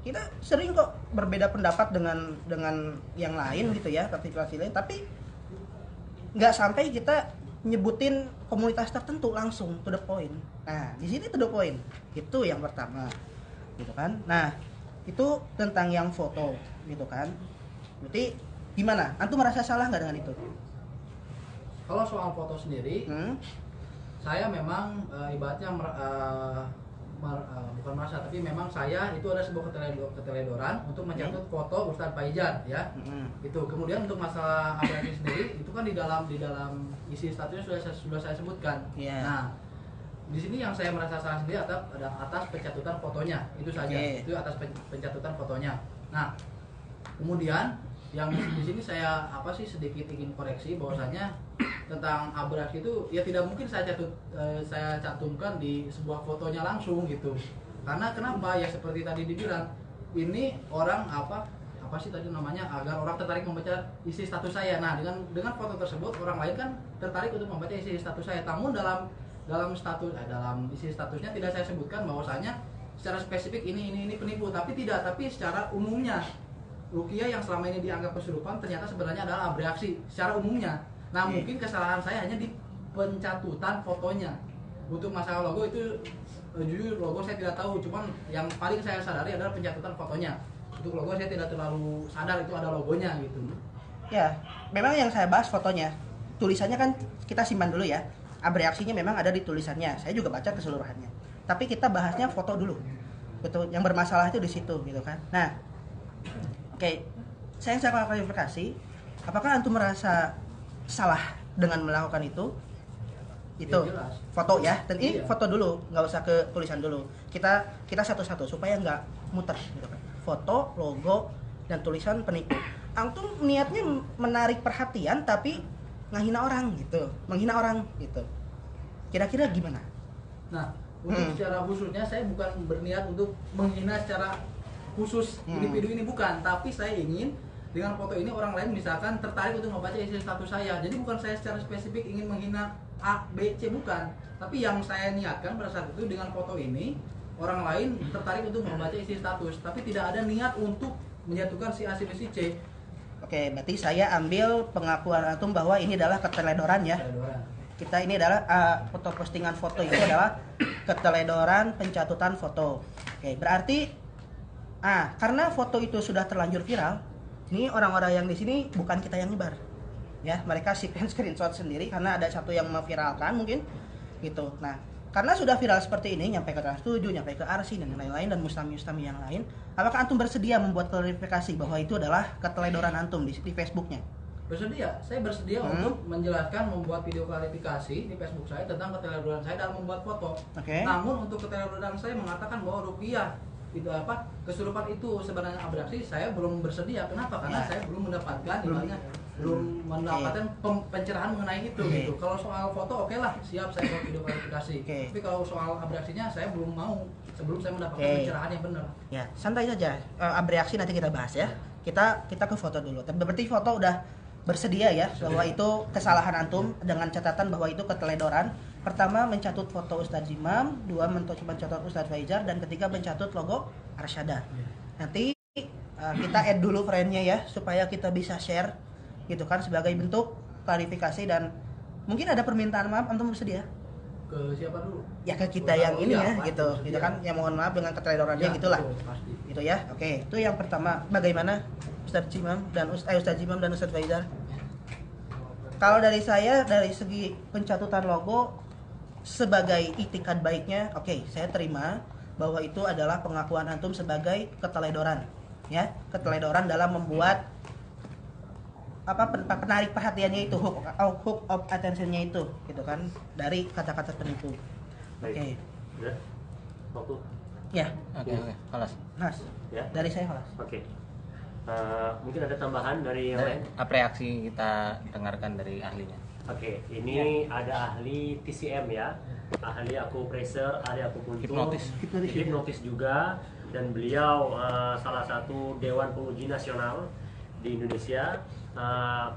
Kita sering kok berbeda pendapat dengan yang lain gitu ya, praktisi lain. Tapi nggak sampai kita nyebutin komunitas tertentu langsung to the point. Nah di sini to the point. Itu yang pertama, gitu kan. Nah itu tentang yang foto, gitu kan. Berarti gimana? Antum merasa salah nggak dengan itu? Kalau soal foto sendiri, saya memang ibaratnya bukan merasa, tapi memang saya itu ada sebuah keteledoran untuk mencatut foto Ustadz Faizar, ya. Itu. Kemudian untuk masalah abreaksi sendiri, itu kan di dalam isi statusnya sudah saya sebutkan. Yeah. Nah, di sini yang saya merasa salah sendiri atas pencatutan fotonya, itu saja. Itu atas pencatutan fotonya. Nah, kemudian yang di sini saya sedikit ingin koreksi bahwasanya tentang abreaksi itu ya tidak mungkin saya cantumkan di sebuah fotonya langsung gitu. Karena kenapa? Ya seperti tadi dibilang, ini orang apa sih tadi namanya, agar orang tertarik membaca isi status saya. Nah, dengan foto tersebut orang lain kan tertarik untuk membaca isi status saya. Namun dalam isi statusnya tidak saya sebutkan bahwasanya secara spesifik ini penipu, tapi tidak, tapi secara umumnya ruqyah yang selama ini dianggap kesurupan ternyata sebenarnya adalah abreaksi secara umumnya. Nah, mungkin kesalahan saya hanya di pencatutan fotonya. Untuk masalah logo itu jujur logo saya tidak tahu, cuman yang paling saya sadari adalah pencatutan fotonya. Untuk logo saya tidak terlalu sadar itu ada logonya gitu. Ya, memang yang saya bahas fotonya. Tulisannya kan kita simpan dulu ya. Abreaksinya memang ada di tulisannya. Saya juga baca keseluruhannya. Tapi kita bahasnya foto dulu. Betul, yang bermasalah itu di situ gitu kan. Nah, oke. Saya klarifikasi, apakah antum merasa salah dengan melakukan itu? Itu Ya, jelas. foto ya. Dan ini Iya. foto dulu, nggak usah ke tulisan dulu. Kita satu-satu supaya nggak muter gitu kan. Foto, logo, dan tulisan penipu. Antum niatnya menarik perhatian tapi ngehina orang gitu, menghina orang gitu. Kira-kira gimana? Nah, untuk secara khususnya saya bukan berniat untuk menghina secara khusus individu ini, bukan, tapi saya ingin dengan foto ini orang lain misalkan tertarik untuk membaca isi status saya. Jadi bukan saya secara spesifik ingin menghina A, B, C, bukan. Tapi yang saya niatkan pada saat itu dengan foto ini orang lain tertarik untuk membaca isi status, tapi tidak ada niat untuk menjatuhkan si A, si B, si C. Oke, berarti saya ambil pengakuan antum bahwa ini adalah keteledoran ya. Kita ini adalah foto postingan foto itu adalah keteledoran pencatutan foto. Oke, berarti karena foto itu sudah terlanjur viral, ini orang-orang yang di sini bukan kita yang nyebar. Ya, mereka screenshot sendiri karena ada satu yang memviralkan mungkin gitu. Nah, karena sudah viral seperti ini, nyampe ke Trans 7, nyampe ke Arsi dan lain-lain dan mustami-mustami yang lain, apakah antum bersedia membuat klarifikasi bahwa itu adalah keteledoran antum di Facebooknya? Bersedia, saya bersedia untuk menjelaskan, membuat video klarifikasi di Facebook saya tentang keteledoran saya dalam membuat foto. Oke. Namun untuk keteledoran saya mengatakan bahwa ruqyah itu kesurupan itu sebenarnya abreaksi, saya belum bersedia. Kenapa? Karena saya belum mendapatkan belum mendapatkan pencerahan mengenai itu gitu. Kalau soal foto oke lah, siap saya buat video klarifikasi. Tapi kalau soal abreaksinya saya belum mau sebelum saya mendapatkan pencerahan yang benar. Ya, santai saja. Abreaksi nanti kita bahas ya. Kita ke foto dulu. Berarti foto udah bersedia ya bahwa itu kesalahan antum dengan catatan bahwa itu keteledoran. Pertama mencatut foto Ustadz Imam, dua mencatut Ustadz Faizar, dan ketiga mencatut logo Arsyada. Nanti kita add dulu friend-nya ya supaya kita bisa share gitu kan sebagai bentuk klarifikasi dan mungkin ada permintaan maaf antum bersedia? Ke siapa dulu? Ya ke kita yang ini ya Pak, gitu kan. Ya mohon maaf dengan keteledorannya gitulah. Gitu ya. Oke, itu yang pertama. Bagaimana Ustadz Imam dan Ustadz Imam dan Ustadz Faizar? Kalau dari saya dari segi pencatutan logo sebagai itikad baiknya, oke, saya terima bahwa itu adalah pengakuan antum sebagai keteledoran, ya, keteledoran dalam membuat penarik perhatiannya itu hook of attentionnya itu, gitu kan, dari kata-kata penipu. Oke. Udah? Waktu? Ya. Oke, kelas. Mas. Ya. Dari saya kelas. Oke. Mungkin ada tambahan dari yang lain? Apa reaksi kita dengarkan dari ahlinya? Oke, ini ada ahli TCM ya, ahli akupressure, ahli akupuntur, hipnotis juga, dan beliau salah satu Dewan Penguji Nasional di Indonesia.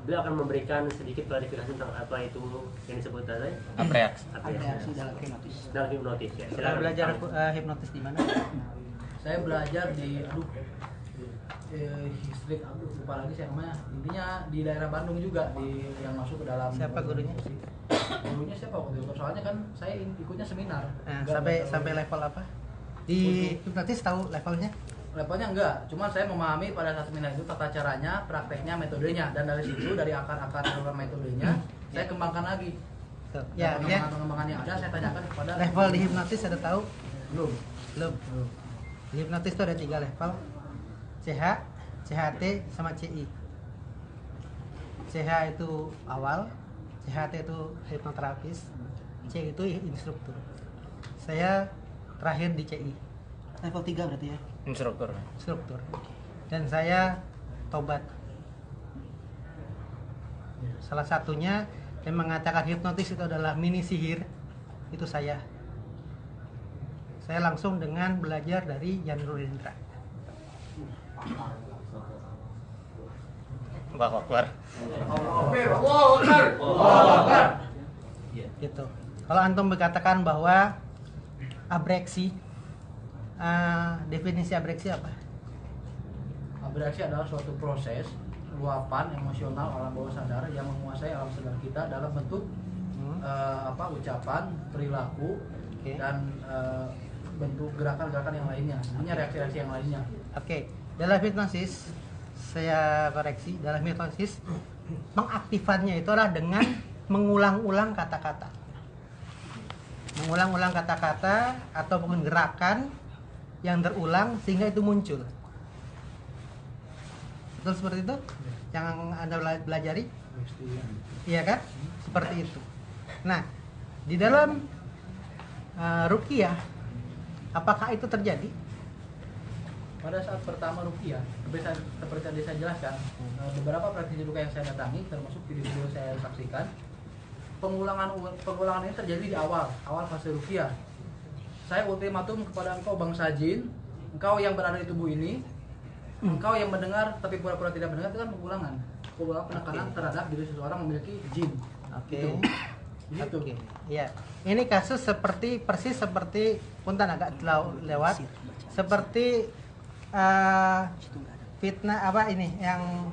Beliau akan memberikan sedikit klarifikasi tentang apa itu yang disebut tadi. Abreaksi dalam hipnotis. Dalam hipnotis ya. Sudah belajar hipnotis di mana? Saya belajar di Street, lupa lagi saya namanya. Intinya di daerah Bandung juga, di yang masuk ke dalam. Siapa gurunya? Gurunya siapa waktu itu? Soalnya kan saya ikutnya seminar. Sampai level apa? Di hipnotis tahu levelnya? Levelnya enggak, cuma saya memahami pada saat seminar itu tata caranya, prakteknya, metodenya, dan dari situ dari akar-akar metodenya saya kembangkan lagi. Ya, pengembangan yang ada saya tanyakan kepada level di hipnotis ada tahu? belum. Di hipnotis itu ada 3 level. CH, CHT, sama CI. CH itu awal, CHT itu hipnoterapis, C itu instruktur. Saya terakhir di CI. Level 3 berarti ya? Instruktur. Dan saya tobat. Salah satunya yang mengatakan hipnotis itu adalah mini sihir, itu saya. Saya langsung dengan belajar dari Jan Rulendra. Allahu Akbar. Gitu. Kalau antum berkatakan bahwa abreaksi definisi abreksi apa? Abreksi adalah suatu proses luapan emosional alam bawah sadar yang menguasai alam sadar kita dalam bentuk ucapan, perilaku, Oke. dan bentuk gerakan-gerakan yang lainnya, namanya reaksi-reaksi yang lainnya. Oke, dalam hipnosis saya koreksi, dalam hipnosis mengaktifkannya itu adalah dengan mengulang-ulang kata-kata. Mengulang-ulang kata-kata ataupun gerakan yang terulang sehingga itu muncul. Betul seperti itu? Yang Anda pelajari? Iya kan? Seperti itu. Nah, di dalam ruqyah apakah itu terjadi? Pada saat pertama ruqyah, seperti tadi saya jelaskan, beberapa praktisi ruqyah yang saya datangi, termasuk video-video saya saksikan, pengulangan ini terjadi di awal fase ruqyah. Saya ultimatum kepada engkau bangsa jin, engkau yang berada di tubuh ini, engkau yang mendengar tapi pura-pura tidak mendengar, itu kan pengulangan penekanan terhadap diri seseorang memiliki jin. Oke. Gitu. Gitu. Oke. Iya. Ini kasus persis seperti punten agak lewat seperti fitnah apa ini yang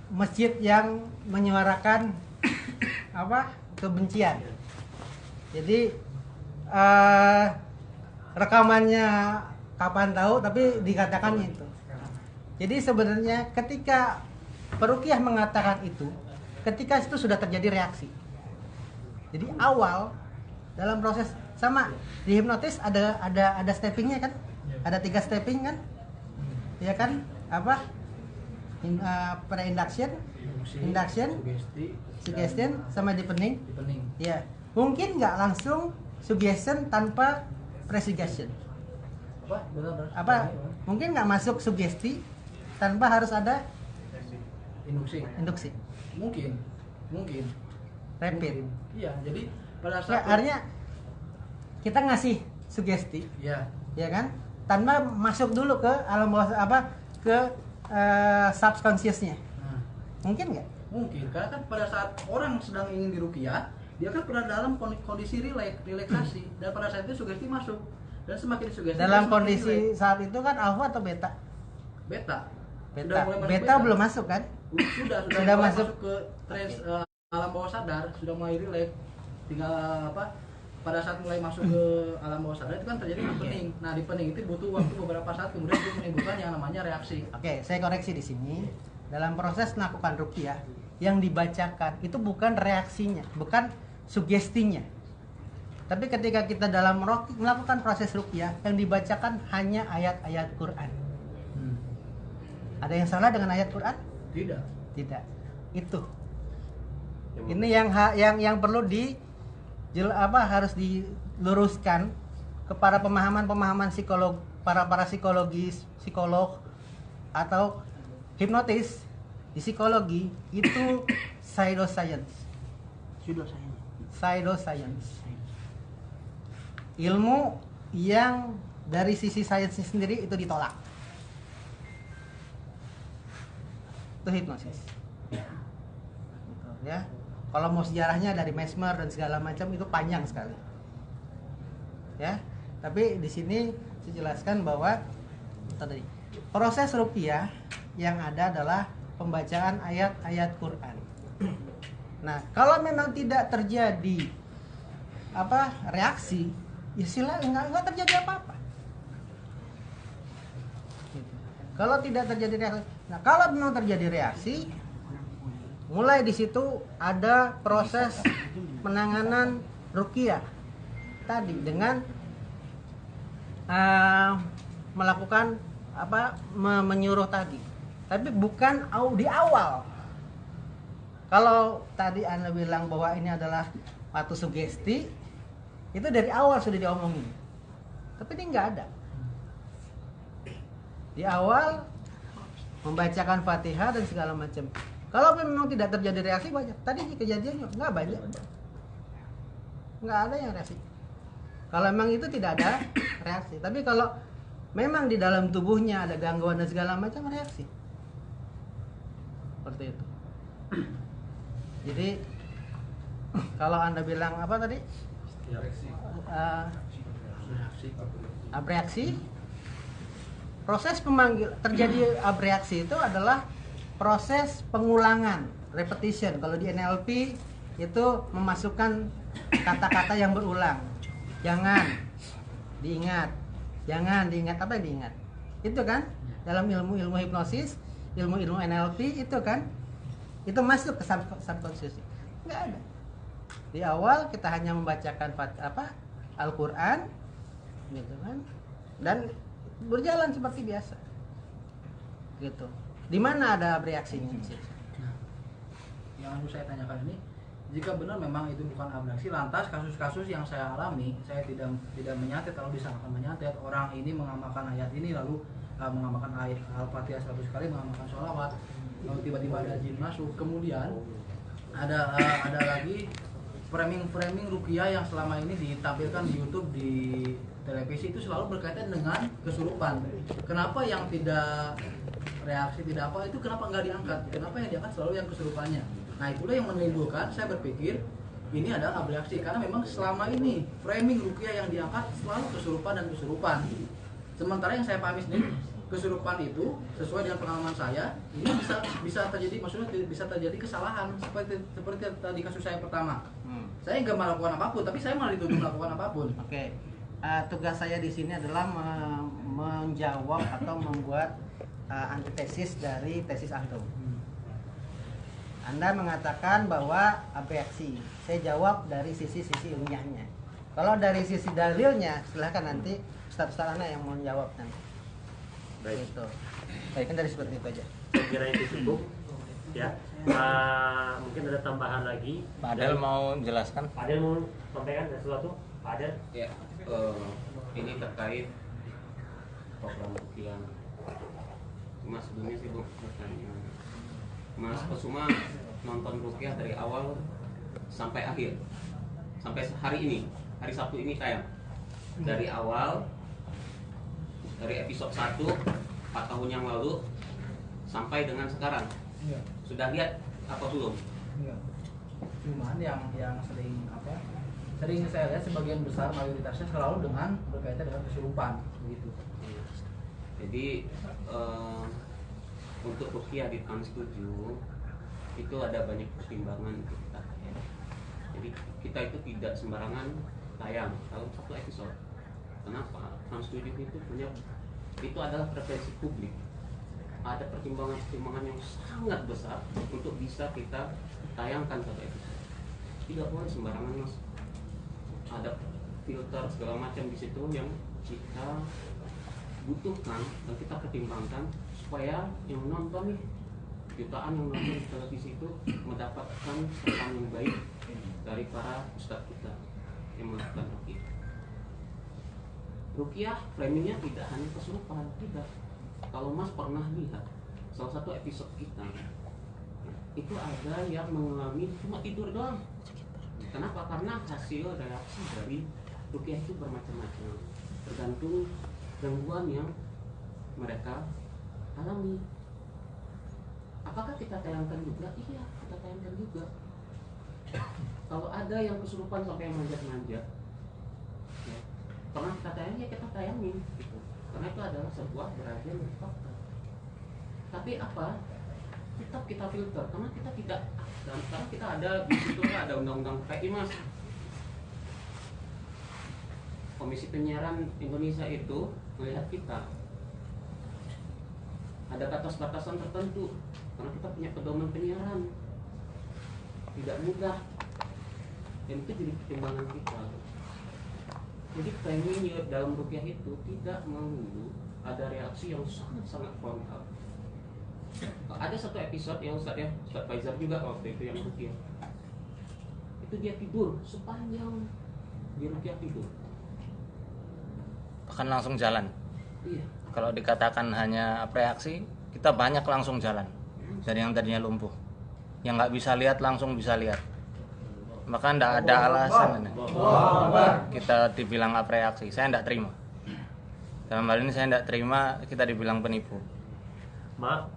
masjid yang menyuarakan apa kebencian. Jadi rekamannya kapan tahu tapi dikatakan itu. Jadi sebenarnya ketika peruqyah mengatakan itu, ketika itu sudah terjadi reaksi. Jadi awal dalam proses sama di hipnotis ada steppingnya kan? Ada 3 stepping kan? Ya kan? Apa? Pre-induction, induction, suggestion sama deepening. Ya. Mungkin nggak langsung suggestion tanpa pre-suggestion. Apa? Mungkin nggak masuk sugesti tanpa harus ada induksi. Mungkin. Rapid. Iya, jadi pada Ya, saat artinya kita ngasih sugesti, ya, ya kan? Tanpa masuk dulu ke alam bawah ke subconsciousnya. nah, Mungkin nggak? mungkin karena kan pada saat orang sedang ingin diruqyah, dia kan berada dalam kondisi relaksasi, dan pada saat itu sugesti masuk, dan semakin sugesti Dalam semakin kondisi relax. saat itu kan alfa atau beta? beta. Beta. Sudah mulai masuk Beta belum masuk kan? Sudah Sudah mulai masuk. ke trans alam bawah sadar, sudah mulai relax. Tinggal pada saat mulai masuk ke alam bawah sadar itu kan terjadi deepening. Nah, deepening itu butuh waktu beberapa saat, kemudian itu menimbulkan yang namanya reaksi. Oke, saya koreksi di sini. Dalam proses melakukan ruqyah, yang dibacakan itu bukan reaksinya, bukan sugestinya. Tapi ketika kita dalam melakukan proses ruqyah, yang dibacakan hanya ayat-ayat Quran. Ada yang salah dengan ayat Quran? Tidak. Tidak. Itu. Ini yang perlu harus diluruskan kepada pemahaman para psikolog atau hipnotis di psikologi itu pseudoscience. Ilmu yang dari sisi sains sendiri itu ditolak. Itu hipnosis. Ya. Kalau mau sejarahnya dari Mesmer dan segala macam itu panjang sekali. Ya. Tapi di sini saya jelaskan bahwa tadi proses ruqyah yang ada adalah pembacaan ayat-ayat Quran. Nah, kalau memang tidak terjadi reaksi, ya enggak terjadi apa-apa. Gitu. Kalau tidak terjadi reaksi, nah kalau memang terjadi reaksi, mulai di situ ada proses penanganan ruqyah tadi dengan melakukan menyuruh tadi, tapi bukan di awal. Kalau tadi Anda bilang bahwa ini adalah waktu sugesti, itu dari awal sudah diomongin, tapi ini nggak ada. Di awal membacakan Fatihah dan segala macam. Kalau memang tidak terjadi reaksi banyak, tadi kejadiannya nggak banyak, nggak ada yang reaksi. Kalau memang itu tidak ada reaksi, tapi kalau memang di dalam tubuhnya ada gangguan dan segala macam reaksi, seperti itu. Jadi kalau Anda bilang apa tadi? Abreaksi, proses terjadi abreaksi itu adalah proses pengulangan, repetition. Kalau di NLP itu memasukkan kata-kata yang berulang. Jangan diingat apa yang diingat? Itu kan dalam ilmu hipnosis, ilmu NLP itu kan itu masuk ke subconscious. Enggak ada. Di awal kita hanya membacakan Al-Qur'an gitu kan, dan berjalan seperti biasa gitu. Di mana ada abreaksinya di situ? Nah, yang harus saya tanyakan ini, jika benar memang itu bukan abreaksi, lantas kasus-kasus yang saya alami, saya tidak menyantet. Kalau disangka menyantet, orang ini mengamalkan ayat ini lalu mengamalkan ayat Al-Fatihah 100 kali, mengamalkan sholawat, lalu tiba-tiba ada jin masuk. Kemudian ada lagi framing ruqyah yang selama ini ditampilkan di YouTube, di televisi, itu selalu berkaitan dengan kesurupan. Kenapa yang tidak reaksi, tidak apa, itu kenapa nggak diangkat? Kenapa yang diangkat selalu yang kesurupannya? Nah, itulah yang menimbulkan, saya berpikir ini adalah abreaksi, karena memang selama ini framing ruqyah yang diangkat selalu kesurupan dan kesurupan. Sementara yang saya pahami sendiri, kesurupan itu sesuai dengan pengalaman saya, ini bisa terjadi, maksudnya bisa terjadi kesalahan seperti tadi kasus saya pertama. Saya nggak melakukan apapun, tapi saya malah dituduh melakukan apapun. Oke. Tugas saya di sini adalah menjawab atau membuat antitesis dari tesis antum. Anda mengatakan bahwa abreaksi. Saya jawab dari sisi ilmiahnya. Kalau dari sisi dalilnya, silahkan nanti Ustaz-Ustaz Ana yang mau jawab nanti. Baik. Gitu. Baik, kan dari seperti itu aja. Saya kira itu cukup. Ya. Mungkin ada tambahan lagi. Pak Adel mau jelaskan? Pak Adel mau sampaikan sesuatu? Pak Adel? Ya, ini terkait program ruqyah. Mas sebelumnya sih Bu bertanya, Mas Kusuma nonton ruqyah dari awal sampai akhir, sampai hari ini, hari Sabtu ini tayang. Dari awal, dari episode 1 4 tahun yang lalu sampai dengan sekarang. Iya. Sudah lihat apa belum? Iya. Cuman yang sering saya lihat sebagian besar mayoritasnya selalu dengan berkaitan dengan kesurupan begitu. Jadi untuk ruqyah di tahun 7 itu ada banyak pertimbangan kita ya. Jadi kita itu tidak sembarangan tayang dalam satu episode. Kenapa? Trans 7 itu punya, itu adalah preferensi publik. Ada pertimbangan-pertimbangan yang sangat besar untuk bisa kita tayangkan satu episode. Tidak boleh sembarangan, Mas. Ada filter segala macam di situ yang kita butuhkan dan kita pertimbangkan supaya yang nonton nih, jutaan yang nonton di televisi itu mendapatkan kesan yang baik dari para ustadz kita yang melakukan ruqyah. Ruqyah framingnya tidak hanya kesurupan, tidak. Kalau Mas pernah lihat salah satu episode kita, itu ada yang mengalami cuma tidur doang. Kenapa? Karena hasil reaksi dari ruqyah itu bermacam-macam, tergantung gangguan yang mereka alami. Apakah kita tayangkan juga? Iya, kita tayangkan juga. Kalau ada yang kesurupan sampai manjat-manjat, ya, pernah kita tayang, ya kita tayangin gitu. Karena itu adalah sebuah perhatian dari fakta. Tapi apa? Tetap kita filter karena kita tidak, dan sekarang kita ada di situ ada undang-undang PI, Mas. Komisi Penyiaran Indonesia itu melihat kita ada batas-batasan tertentu karena kita punya pedoman penyiaran, tidak mudah, dan itu jadi pertimbangan kita. Jadi framing dalam ruqyah itu tidak melulu ada reaksi yang sangat-sangat frontal. Ada satu episode yang Ustaz Faizar juga waktu itu yang ruqyah, itu dia tidur sepanjang di ruqyah tidur, Bahkan langsung jalan. iya. Kalau dikatakan hanya reaksi, kita banyak langsung jalan. Dari yang tadinya lumpuh, yang nggak bisa lihat langsung bisa lihat. Maka tidak ada alasan kita dibilang reaksi. Saya tidak terima. Dalam hal ini saya tidak terima kita dibilang penipu. Maaf,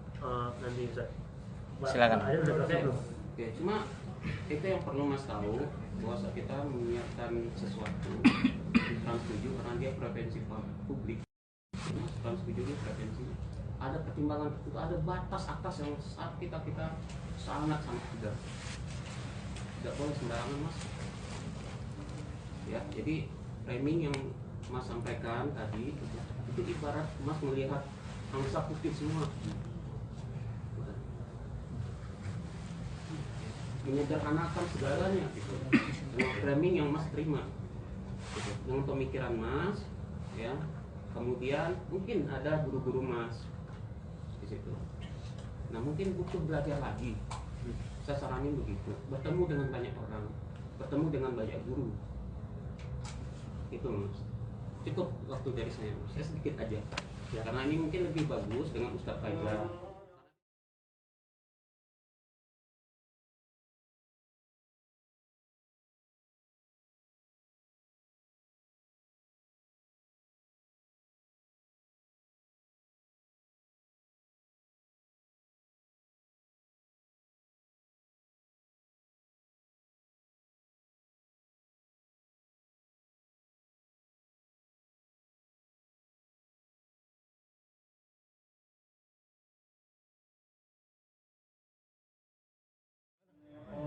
nanti Ustaz. Silakan. Ada udah selesai belum? Ya, cuma itu yang perlu Mas tahu bahwa kita menyiapkan sesuatu trans 7 karena dia prevensi publik. Trans 7 dia prevensi. Ada pertimbangan tertentu, ada batas atas yang saat kita sangat tidak boleh sembarangan mas. Ya, jadi framing yang mas sampaikan tadi itu ibarat mas melihat angsa putih semua. Menyederhanakan segalanya gitu. Dengan framing yang mas terima gitu. Dengan pemikiran mas ya, kemudian mungkin ada guru-guru mas di situ. Nah mungkin butuh belajar lagi. Saya saranin begitu, bertemu dengan banyak orang, bertemu dengan banyak guru. Itu mas. Cukup waktu dari saya mas. Saya sedikit aja ya, karena ini mungkin lebih bagus dengan Ustadz Faizal.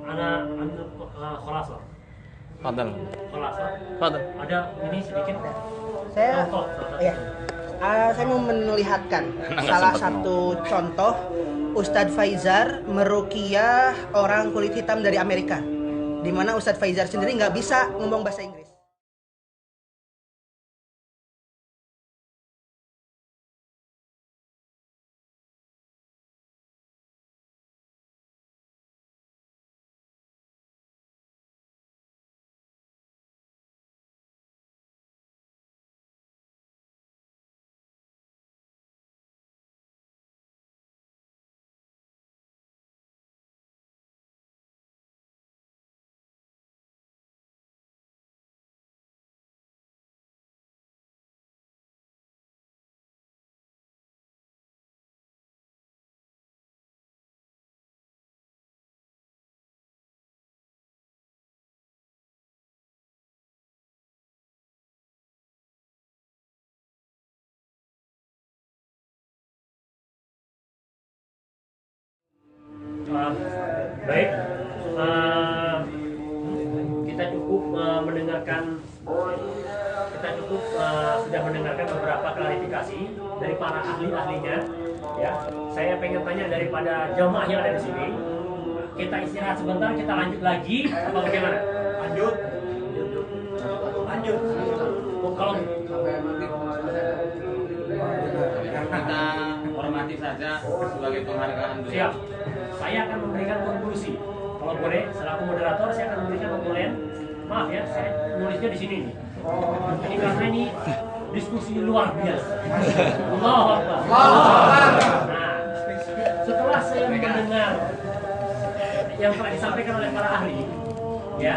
Ana kholasa. Fadal. Kholasa. Fadal. Ada ini sedikit Saya contoh. ya. Saya mau melihatkan salah satu contoh Ustadz Faizar meruqyah orang kulit hitam dari Amerika, di mana Ustadz Faizar sendiri nggak bisa ngomong bahasa Inggris. Baik, kita cukup mendengarkan, sudah mendengarkan beberapa klarifikasi dari para ahli-ahlinya. Ya, saya pengen tanya daripada jamaah yang ada di sini. Kita istirahat sebentar, kita lanjut lagi, apa bagaimana? Lanjut. Kalau Kita hormati saja sebagai penghargaan dulu. siap, saya akan memberikan konklusi. Kalau boleh, selaku moderator saya akan memberikan konklusi. Maaf ya, saya nulisnya di sini nih. Ini karena ini diskusi luar biasa. Allahu Akbar. Nah, setelah saya mendengar yang telah disampaikan oleh para ahli, ya,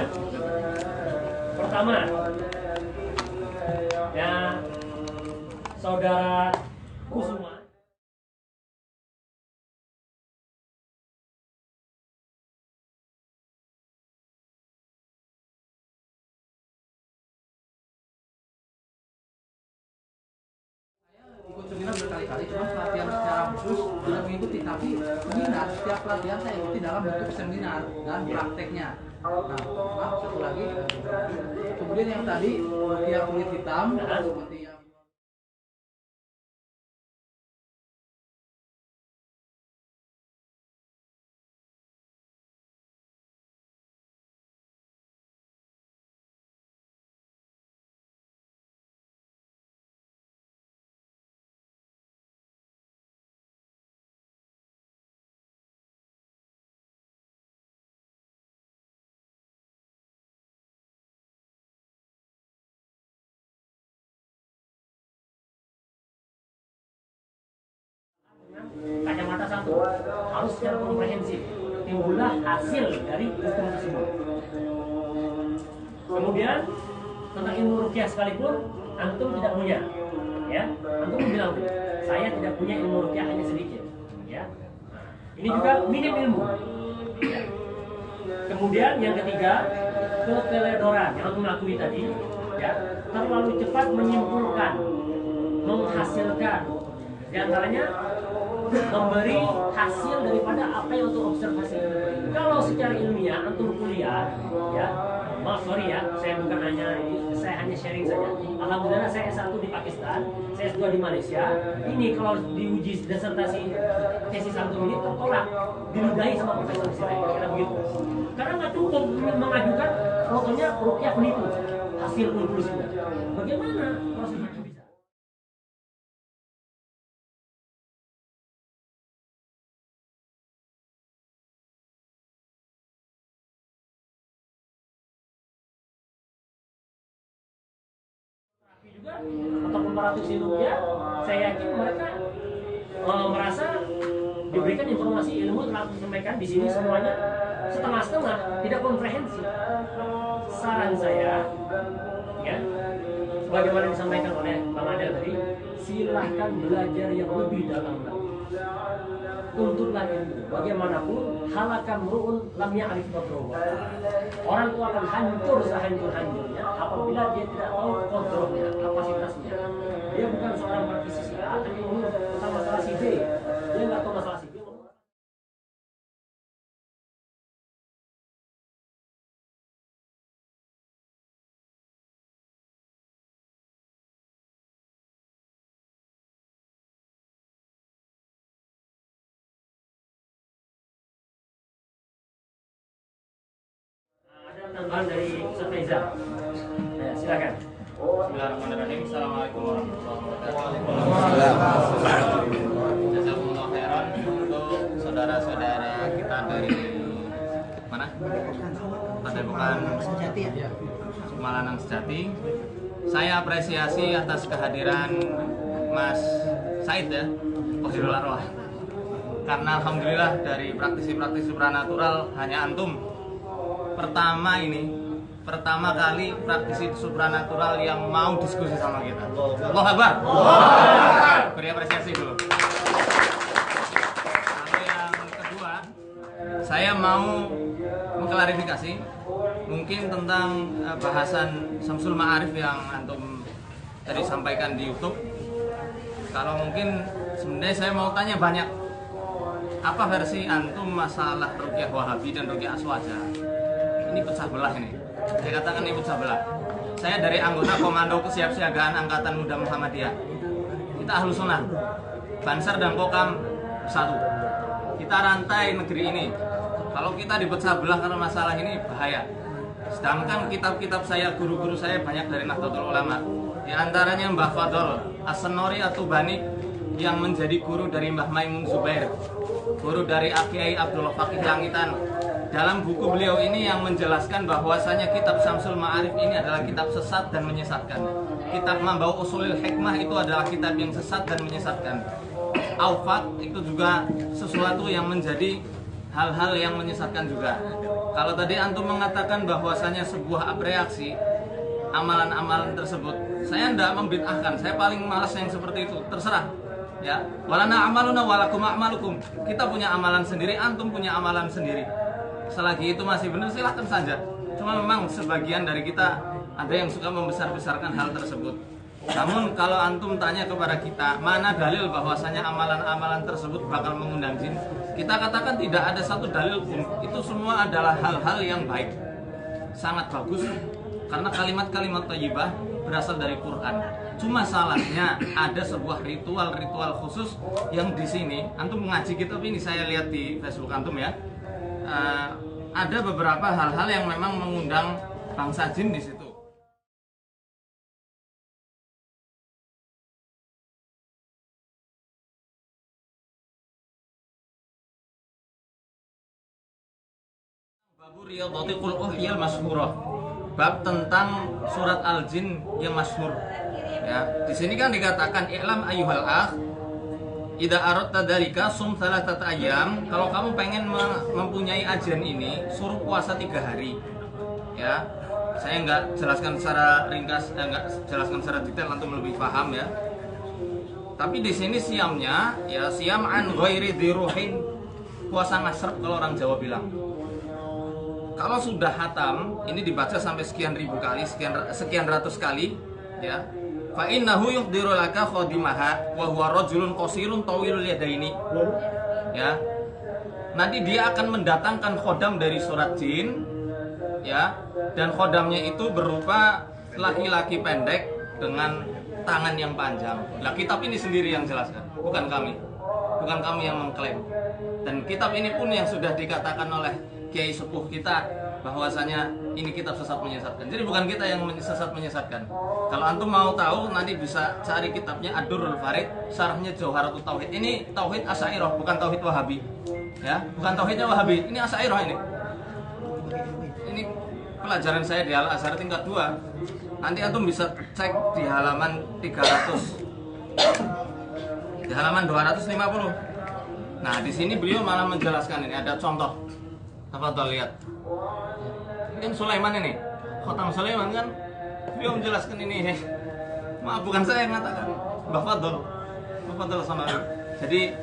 pertama, ya, saudara Kusuma. Ikut seminar berkali-kali, cuma pelatihan secara khusus tidak mengikuti, tapi seminar setiap pelatihan saya ikuti dalam bentuk seminar dan prakteknya. Nah, maaf satu lagi, kemudian yang tadi ruqyah kulit hitam seperti yang kacamata satu harus secara komprehensif timbullah hasil dari hukum tersebut. Kemudian tentang ilmu ruqyah sekalipun antum tidak punya, ya, antum bilang saya tidak punya ilmu ruqyah, hanya sedikit, ya. Ini juga minim ilmu, ya. Kemudian yang ketiga, keteledoran yang antum lakui tadi, ya, terlalu cepat menyimpulkan, menghasilkan, di antaranya memberi hasil daripada apa yang untuk observasi. Kalau secara ilmiah antum kuliah, ya, maaf sorry ya, saya hanya sharing saja. Alhamdulillah saya S1 di Pakistan, saya S2 di Malaysia. Ini kalau diuji disertasi tesis antum ini tertolak, diludahi sama profesor di sini, kira begitu. Karena nggak cukup mengajukan fotonya rupiah penipu, hasil konklusinya. Bagaimana prosesnya bisa? Juga atau komparatif rupiah, saya yakin mereka merasa diberikan informasi ilmu telah disampaikan di sini semuanya setengah-setengah, tidak komprehensif. Saran saya, ya, sebagaimana disampaikan oleh Bang Adel tadi, silahkan belajar yang lebih dalam lagi. Tuntutlah ilmu. Bagaimanapun, halakam ru'un lam ya'rif qadruhu. Orang itu akan hancur sehancur-hancurnya apabila dia tidak tahu kontrolnya, kapasitasnya. Dia bukan seorang praktisi A, tapi ngomong tentang masalah si B. Dia nggak tahu masalah si B. Ada tambahan dari Ustaz Faizal. Ya, silakan. Bismillahirrahmanirrahim. Assalamualaikum warahmatullahi wabarakatuh. Jazakumullah khairan untuk saudara-saudara kita dari mana? Padepokan Sejati ya. Sumalanang Sejati. Saya apresiasi atas kehadiran Mas Said ya, Kohirul Arwah. Karena alhamdulillah dari praktisi-praktisi supranatural hanya antum pertama kali praktisi supranatural yang mau diskusi sama kita. Allahu Akbar. Beri apresiasi dulu. Lalu yang kedua, saya mau mengklarifikasi mungkin tentang bahasan Syamsul Ma'arif yang antum tadi sampaikan di YouTube. Kalau mungkin sebenarnya saya mau tanya banyak. Apa versi antum masalah ruqyah Wahabi dan ruqyah Aswaja? Ini pecah belah ini. Saya katakan ini pecah belah. Saya dari anggota Komando Kesiapsiagaan Angkatan Muda Muhammadiyah. Kita Ahlus Sunnah, Bansar dan Kokam satu. Kita rantai negeri ini. Kalau kita dipecah belah karena masalah ini bahaya. Sedangkan kitab-kitab saya, guru-guru saya banyak dari Nahdlatul Ulama. Di antaranya Mbah Fadol As-Senori At-Tubani yang menjadi guru dari Mbah Maimun Zubair, guru dari Kiai Abdullah Fakih Langitan. Dalam buku beliau ini yang menjelaskan bahwasanya kitab Syamsul Ma'arif ini adalah kitab sesat dan menyesatkan. Kitab Mambau Usulil Hikmah itu adalah kitab yang sesat dan menyesatkan. Aufat itu juga sesuatu yang menjadi hal-hal yang menyesatkan juga. Kalau tadi antum mengatakan bahwasanya sebuah reaksi amalan-amalan tersebut, saya tidak membid'ahkan. Saya paling malas yang seperti itu. Terserah. Ya, walana amaluna walakum a'malukum. Kita punya amalan sendiri, antum punya amalan sendiri. Selagi itu masih benar silahkan saja. Cuma memang sebagian dari kita ada yang suka membesar-besarkan hal tersebut. Namun kalau antum tanya kepada kita mana dalil bahwasanya amalan-amalan tersebut bakal mengundang jin, kita katakan tidak ada satu dalil pun. Itu semua adalah hal-hal yang baik, sangat bagus, karena kalimat-kalimat thayyibah berasal dari Quran. Cuma salahnya ada sebuah ritual-ritual khusus yang di sini antum mengaji kitab ini, saya lihat di Facebook antum ya. Ada beberapa hal-hal yang memang mengundang bangsa jin di situ. Babu Riyadhatul Uhyal Masyhurah. Bab tentang surat Al-Jin yang masyhur. Ya, di sini kan dikatakan i'lam ayyuhal akh idza aradta dzalika sum thalathata ayyam. Kalau kamu pengen mempunyai ajian ini, suruh puasa 3 hari. Ya. Saya nggak jelaskan secara ringkas, nggak jelaskan secara detail, antum lebih paham ya. Tapi di sini siamnya ya siam an ghairi diruhin, puasa ngasrep kalau orang Jawa bilang. kalau sudah hatam, ini dibaca sampai sekian ribu kali, sekian ratus kali, ya. Fa innahu yuhdiru laka khadimaha wa huwa rajulun qasirun tawilul yadaini. Ya. Nanti dia akan mendatangkan khodam dari surat jin, ya. Dan khodamnya itu berupa laki-laki pendek dengan tangan yang panjang. Nah, kitab ini sendiri yang jelaskan, bukan kami. Bukan kami yang mengklaim. Dan kitab ini pun yang sudah dikatakan oleh kiai sepuh kita bahwasanya ini kitab sesat menyesatkan. Jadi bukan kita yang sesat menyesatkan. Kalau antum mau tahu nanti bisa cari kitabnya Ad-Durrul Farid, syarahnya Jauharatul Tauhid. Ini tauhid Asy'ariyah, bukan tauhid Wahabi. Ya, bukan tauhidnya Wahabi. Ini Asy'ariyah ini. Ini pelajaran saya di Al-Azhar tingkat 2. Nanti antum bisa cek di halaman 300. Di halaman 250. Nah, di sini beliau malah menjelaskan ini ada contoh. Apa tuh lihat? Ini Sulaiman ini. Khotam Sulaiman kan beliau menjelaskan ini. Maaf, bukan saya yang mengatakan. Mbah Fadl sama. Jadi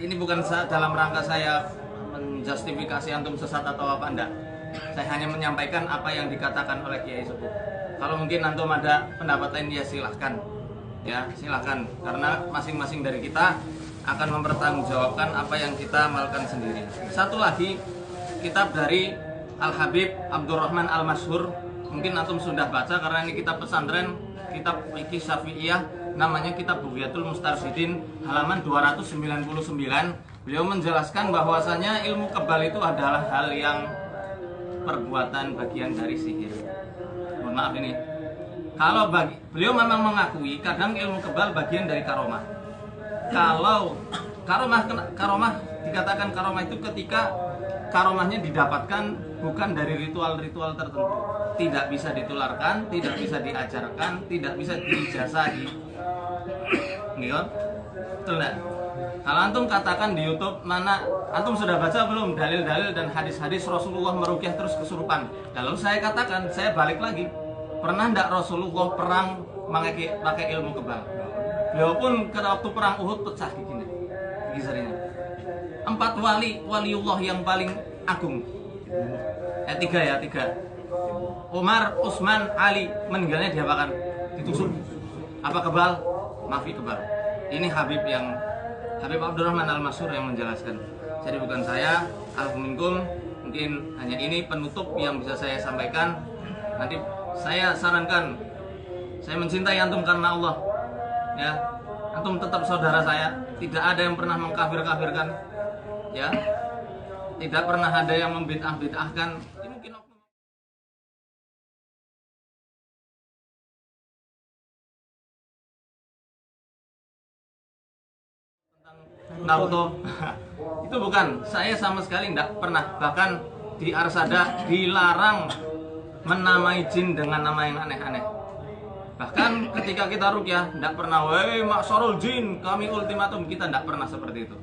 ini bukan dalam rangka saya menjustifikasi antum sesat atau apa, enggak. Saya hanya menyampaikan apa yang dikatakan oleh Kiai Sepuh. Kalau mungkin antum ada pendapat lain ya silahkan. Ya, silahkan. Karena masing-masing dari kita akan mempertanggungjawabkan apa yang kita melakukan sendiri. Satu lagi, kitab dari Al-Habib Abdurrahman Al-Masyhur. Mungkin antum sudah baca karena ini kitab pesantren, kitab fikih Syafi'iyah, namanya kitab Bughyatul Mustarsyidin, halaman 299. Beliau menjelaskan bahwasanya ilmu kebal itu adalah hal yang perbuatan bagian dari sihir. Mohon maaf ini. Kalau beliau memang mengakui kadang ilmu kebal bagian dari karomah. Kalau karomah dikatakan karomah itu ketika karomahnya didapatkan bukan dari ritual-ritual tertentu, tidak bisa ditularkan, tidak bisa diajarkan, tidak bisa diijazahi. Betul enggak? Kalau antum katakan di YouTube mana antum sudah baca belum dalil-dalil dan hadis-hadis Rasulullah meruqyah terus kesurupan. Lalu saya katakan, saya balik lagi. Pernah enggak Rasulullah perang pakai ilmu kebal? Beliau pun waktu perang Uhud pecah gini. Gisarinya. 4 waliullah yang paling agung. 3. Umar, Utsman, Ali meninggalnya diapakan? Ditusuk. Apa kebal? Mafi kebal. Ini Habib Abdurrahman Al-Masyhur yang menjelaskan. Jadi bukan saya, alhamdulillah, mungkin hanya ini penutup yang bisa saya sampaikan. Nanti saya sarankan, saya mencintai antum karena Allah. Ya, antum tetap saudara saya. Tidak ada yang pernah mengkafir-kafirkan. Ya, tidak pernah ada yang membid'ah-bid'ahkan. Ini mungkin Naruto. Itu bukan, saya sama sekali tidak pernah. Bahkan di Arsada dilarang menamai jin dengan nama yang aneh-aneh. Bahkan ketika kita ruqyah tidak pernah woi maksarul jin, kami ultimatum, kita tidak pernah seperti itu.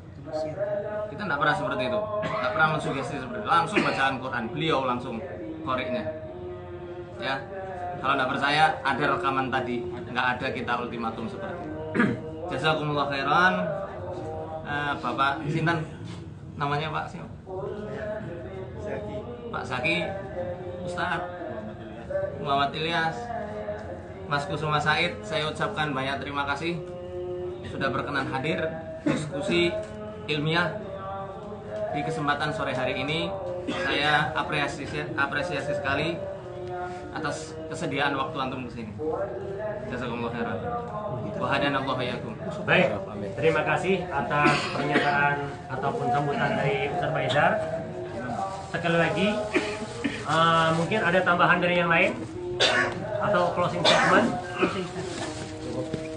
Kita tidak pernah seperti itu. Tidak pernah mensugesti seperti itu. Langsung bacaan Quran, beliau langsung koriknya. Ya. Kalau tidak percaya ada rekaman tadi, nggak ada kita ultimatum seperti itu. Jazakumullah khairan. Bapak Sinten namanya Pak siapa? Pak Zaki, Ustadz Muhammad Ilyas, Mas Kusuma Said, saya ucapkan banyak terima kasih sudah berkenan hadir diskusi ilmiah di kesempatan sore hari ini. Saya apresiasi sekali atas kesediaan waktu antum kesini. Jazakumullah khairan. Wa hadanallahu iyyakum. Baik, terima kasih atas pernyataan ataupun sambutan dari Ustaz Faizar. Sekali lagi, mungkin ada tambahan dari yang lain atau closing statement?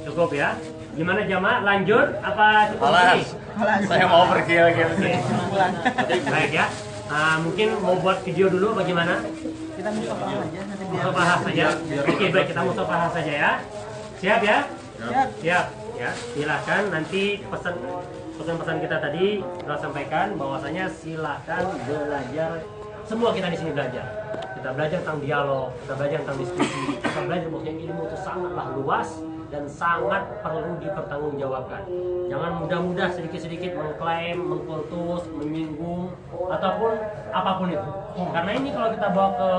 Cukup ya. Gimana jamaah? Lanjut apa cukup ini? Saya mau pergi lagi. Baik ya. Mungkin mau buat video dulu bagaimana? Kita musafahah aja nanti biar Musafahah saja. Oke, baik, kita musafahah saja ya. Siap ya? Siap. Ya, silakan nanti pesan-pesan kita tadi telah sampaikan bahwasanya silakan belajar, semua kita di sini belajar. kita belajar tentang dialog, kita belajar tentang diskusi, kita belajar bahwa ilmu itu sangatlah luas dan sangat perlu dipertanggungjawabkan. Jangan mudah-mudah sedikit-sedikit mengklaim, mengkultus, menyinggung, ataupun apapun itu. Karena ini kalau kita bawa ke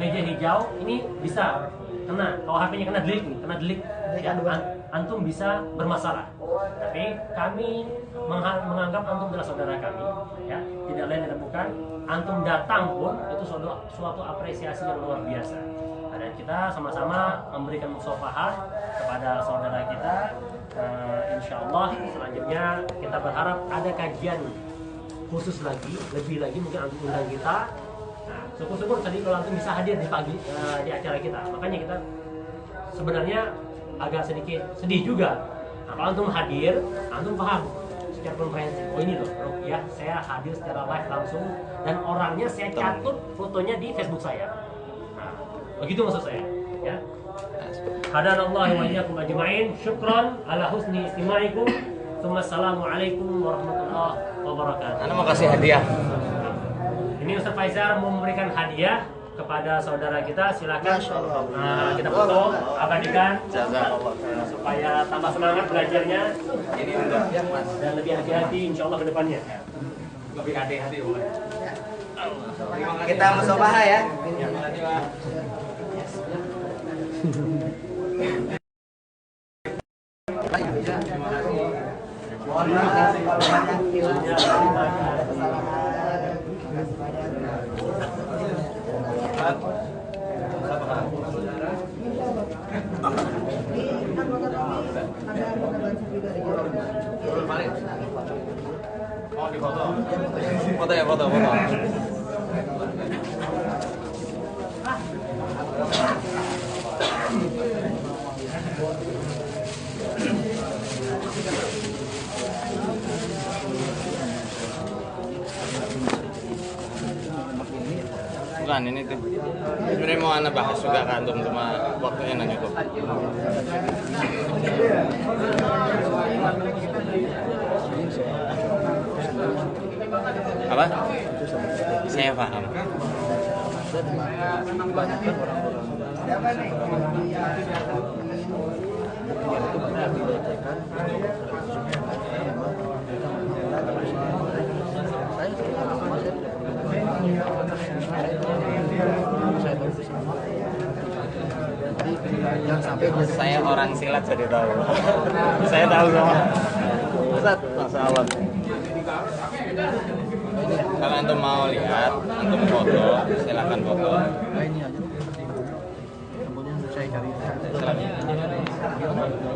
meja hijau, ini bisa kena, kalau HP-nya kena delete, ya, antum bisa bermasalah. Tapi kami menganggap antum adalah saudara kami, ya, tidak lain dan bukan. Antum datang pun itu suatu apresiasi yang luar biasa. Dan kita sama-sama memberikan musafahat kepada saudara kita. Insya Allah selanjutnya kita berharap ada kajian khusus lagi, lebih lagi mungkin antum undang kita. Nah, syukur-syukur tadi kalau antum bisa hadir di pagi di acara kita. Makanya kita sebenarnya agak sedikit sedih juga. Nah, kalau antum hadir, antum paham secara komprehensif. Oh ini loh, ya saya hadir secara live langsung dan orangnya saya catut fotonya di Facebook saya. Begitu maksud saya, ya. Hadanallahu wa iyyakum ajma'in. Syukran ala husni istimaikum. Assalamualaikum warahmatullahi wabarakatuh. Anda mau kasih hadiah. Ini Ustaz Faizar mau memberikan hadiah kepada saudara kita. Silakan. Kita foto, abadikan supaya tambah semangat belajarnya. Ini untuk Dan lebih hati-hati insyaallah ke depannya. lebih hati-hati. Kita musabaha ya. Mohon maaf kalau banyak Oh, di foto. Foto ya, foto. Bukan ini tuh. Sebenarnya mau anak bahas juga kan antum, cuma waktunya nggak cukup. Apa? Saya paham. Saya orang silat jadi tahu. Saya tahu semua. Ustaz, masalah. Kalau antum mau lihat, antum foto, silakan foto. Silakan.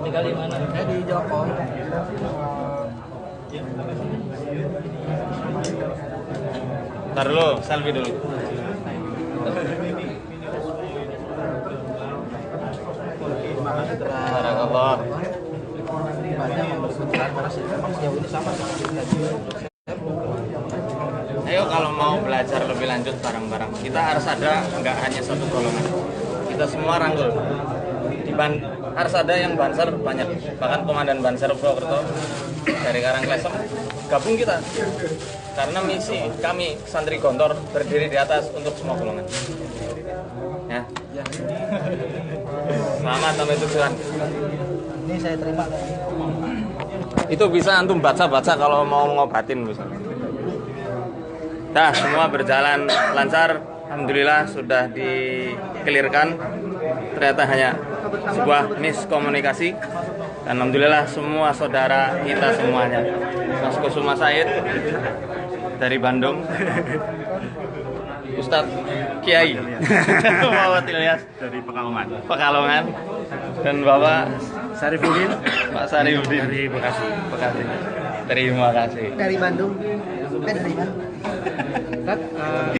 tinggal di mana? Saya di Joko. Ntar dulu, selfie dulu. Barakallah. Ayo kalau mau belajar lebih lanjut bareng-bareng, kita harus ada nggak hanya satu golongan. Kita semua rangkul. Harus ada yang Banser banyak, bahkan komandan Banser Purwokerto dari Karangklesem gabung kita. Karena misi kami santri Gontor berdiri di atas untuk semua golongan. Ya. Selamat sampai tujuan. Ini saya terima. Itu bisa antum baca-baca kalau mau ngobatin misalnya. Dah, semua berjalan lancar. Alhamdulillah sudah dikelirkan. Ternyata hanya sebuah miskomunikasi. Dan alhamdulillah semua saudara kita semuanya. Mas Kusuma Said dari Bandung. Ustadz Kiai Muhammad Ilyas dari Pekalongan dan Bapak Sarifudin Pak Sarifudin dari Bekasi. Terima kasih. Dari Bandung. Dari mana?